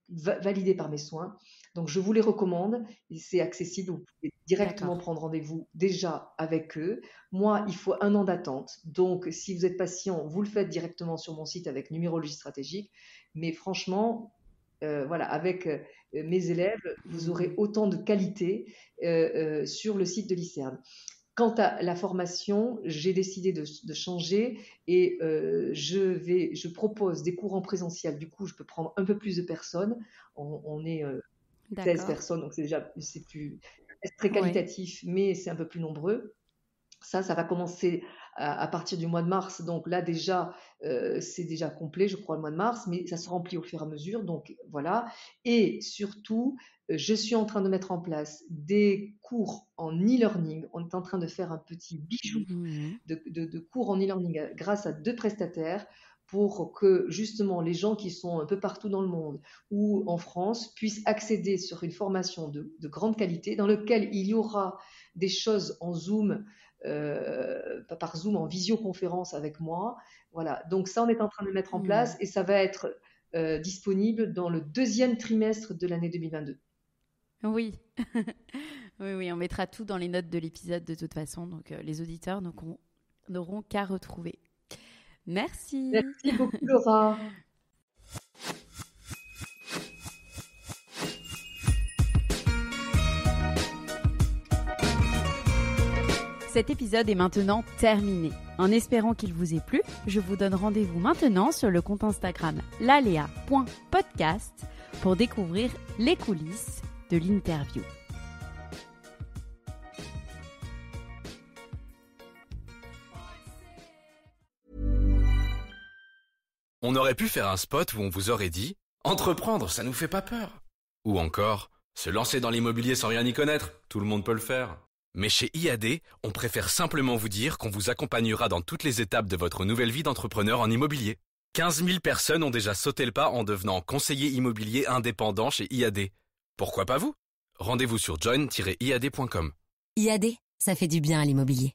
validée par mes soins. Donc je vous les recommande, c'est accessible, vous pouvez directement prendre rendez-vous déjà avec eux. Moi, il faut 1 an d'attente, donc si vous êtes patient, vous le faites directement sur mon site avec numérologie stratégique, mais franchement, voilà, avec mes élèves, vous aurez autant de qualité sur le site de l'ICERN. Quant à la formation, j'ai décidé de changer et je propose des cours en présentiel. Du coup, je peux prendre un peu plus de personnes. On est 16 personnes, donc c'est très qualitatif, mais c'est un peu plus nombreux. Ça va commencer à partir du mois de mars. Donc là, déjà, c'est déjà complet, je crois, le mois de mars, mais ça se remplit au fur et à mesure. Donc voilà. Et surtout, je suis en train de mettre en place des cours en e-learning. On est en train de faire un petit bijou de cours en e-learning grâce à 2 prestataires pour que justement les gens qui sont un peu partout dans le monde ou en France puissent accéder sur une formation de grande qualité dans laquelle il y aura des choses en Zoom, pas par Zoom, en visioconférence avec moi. Voilà, donc ça on est en train de mettre en place et ça va être disponible dans le 2e trimestre de l'année 2022. Oui. oui, on mettra tout dans les notes de l'épisode de toute façon, donc les auditeurs n'auront qu'à retrouver. Merci. Merci beaucoup, Laura. Cet épisode est maintenant terminé. En espérant qu'il vous ait plu, je vous donne rendez-vous maintenant sur le compte Instagram lalea.podcast pour découvrir les coulisses de l'interview. On aurait pu faire un spot où on vous aurait dit « Entreprendre, ça nous fait pas peur !» Ou encore « Se lancer dans l'immobilier sans rien y connaître, tout le monde peut le faire !» Mais chez IAD, on préfère simplement vous dire qu'on vous accompagnera dans toutes les étapes de votre nouvelle vie d'entrepreneur en immobilier. 15 000 personnes ont déjà sauté le pas en devenant conseiller immobilier indépendant chez IAD. Pourquoi pas vous ? Rendez-vous sur join-iad.com. IAD, ça fait du bien à l'immobilier.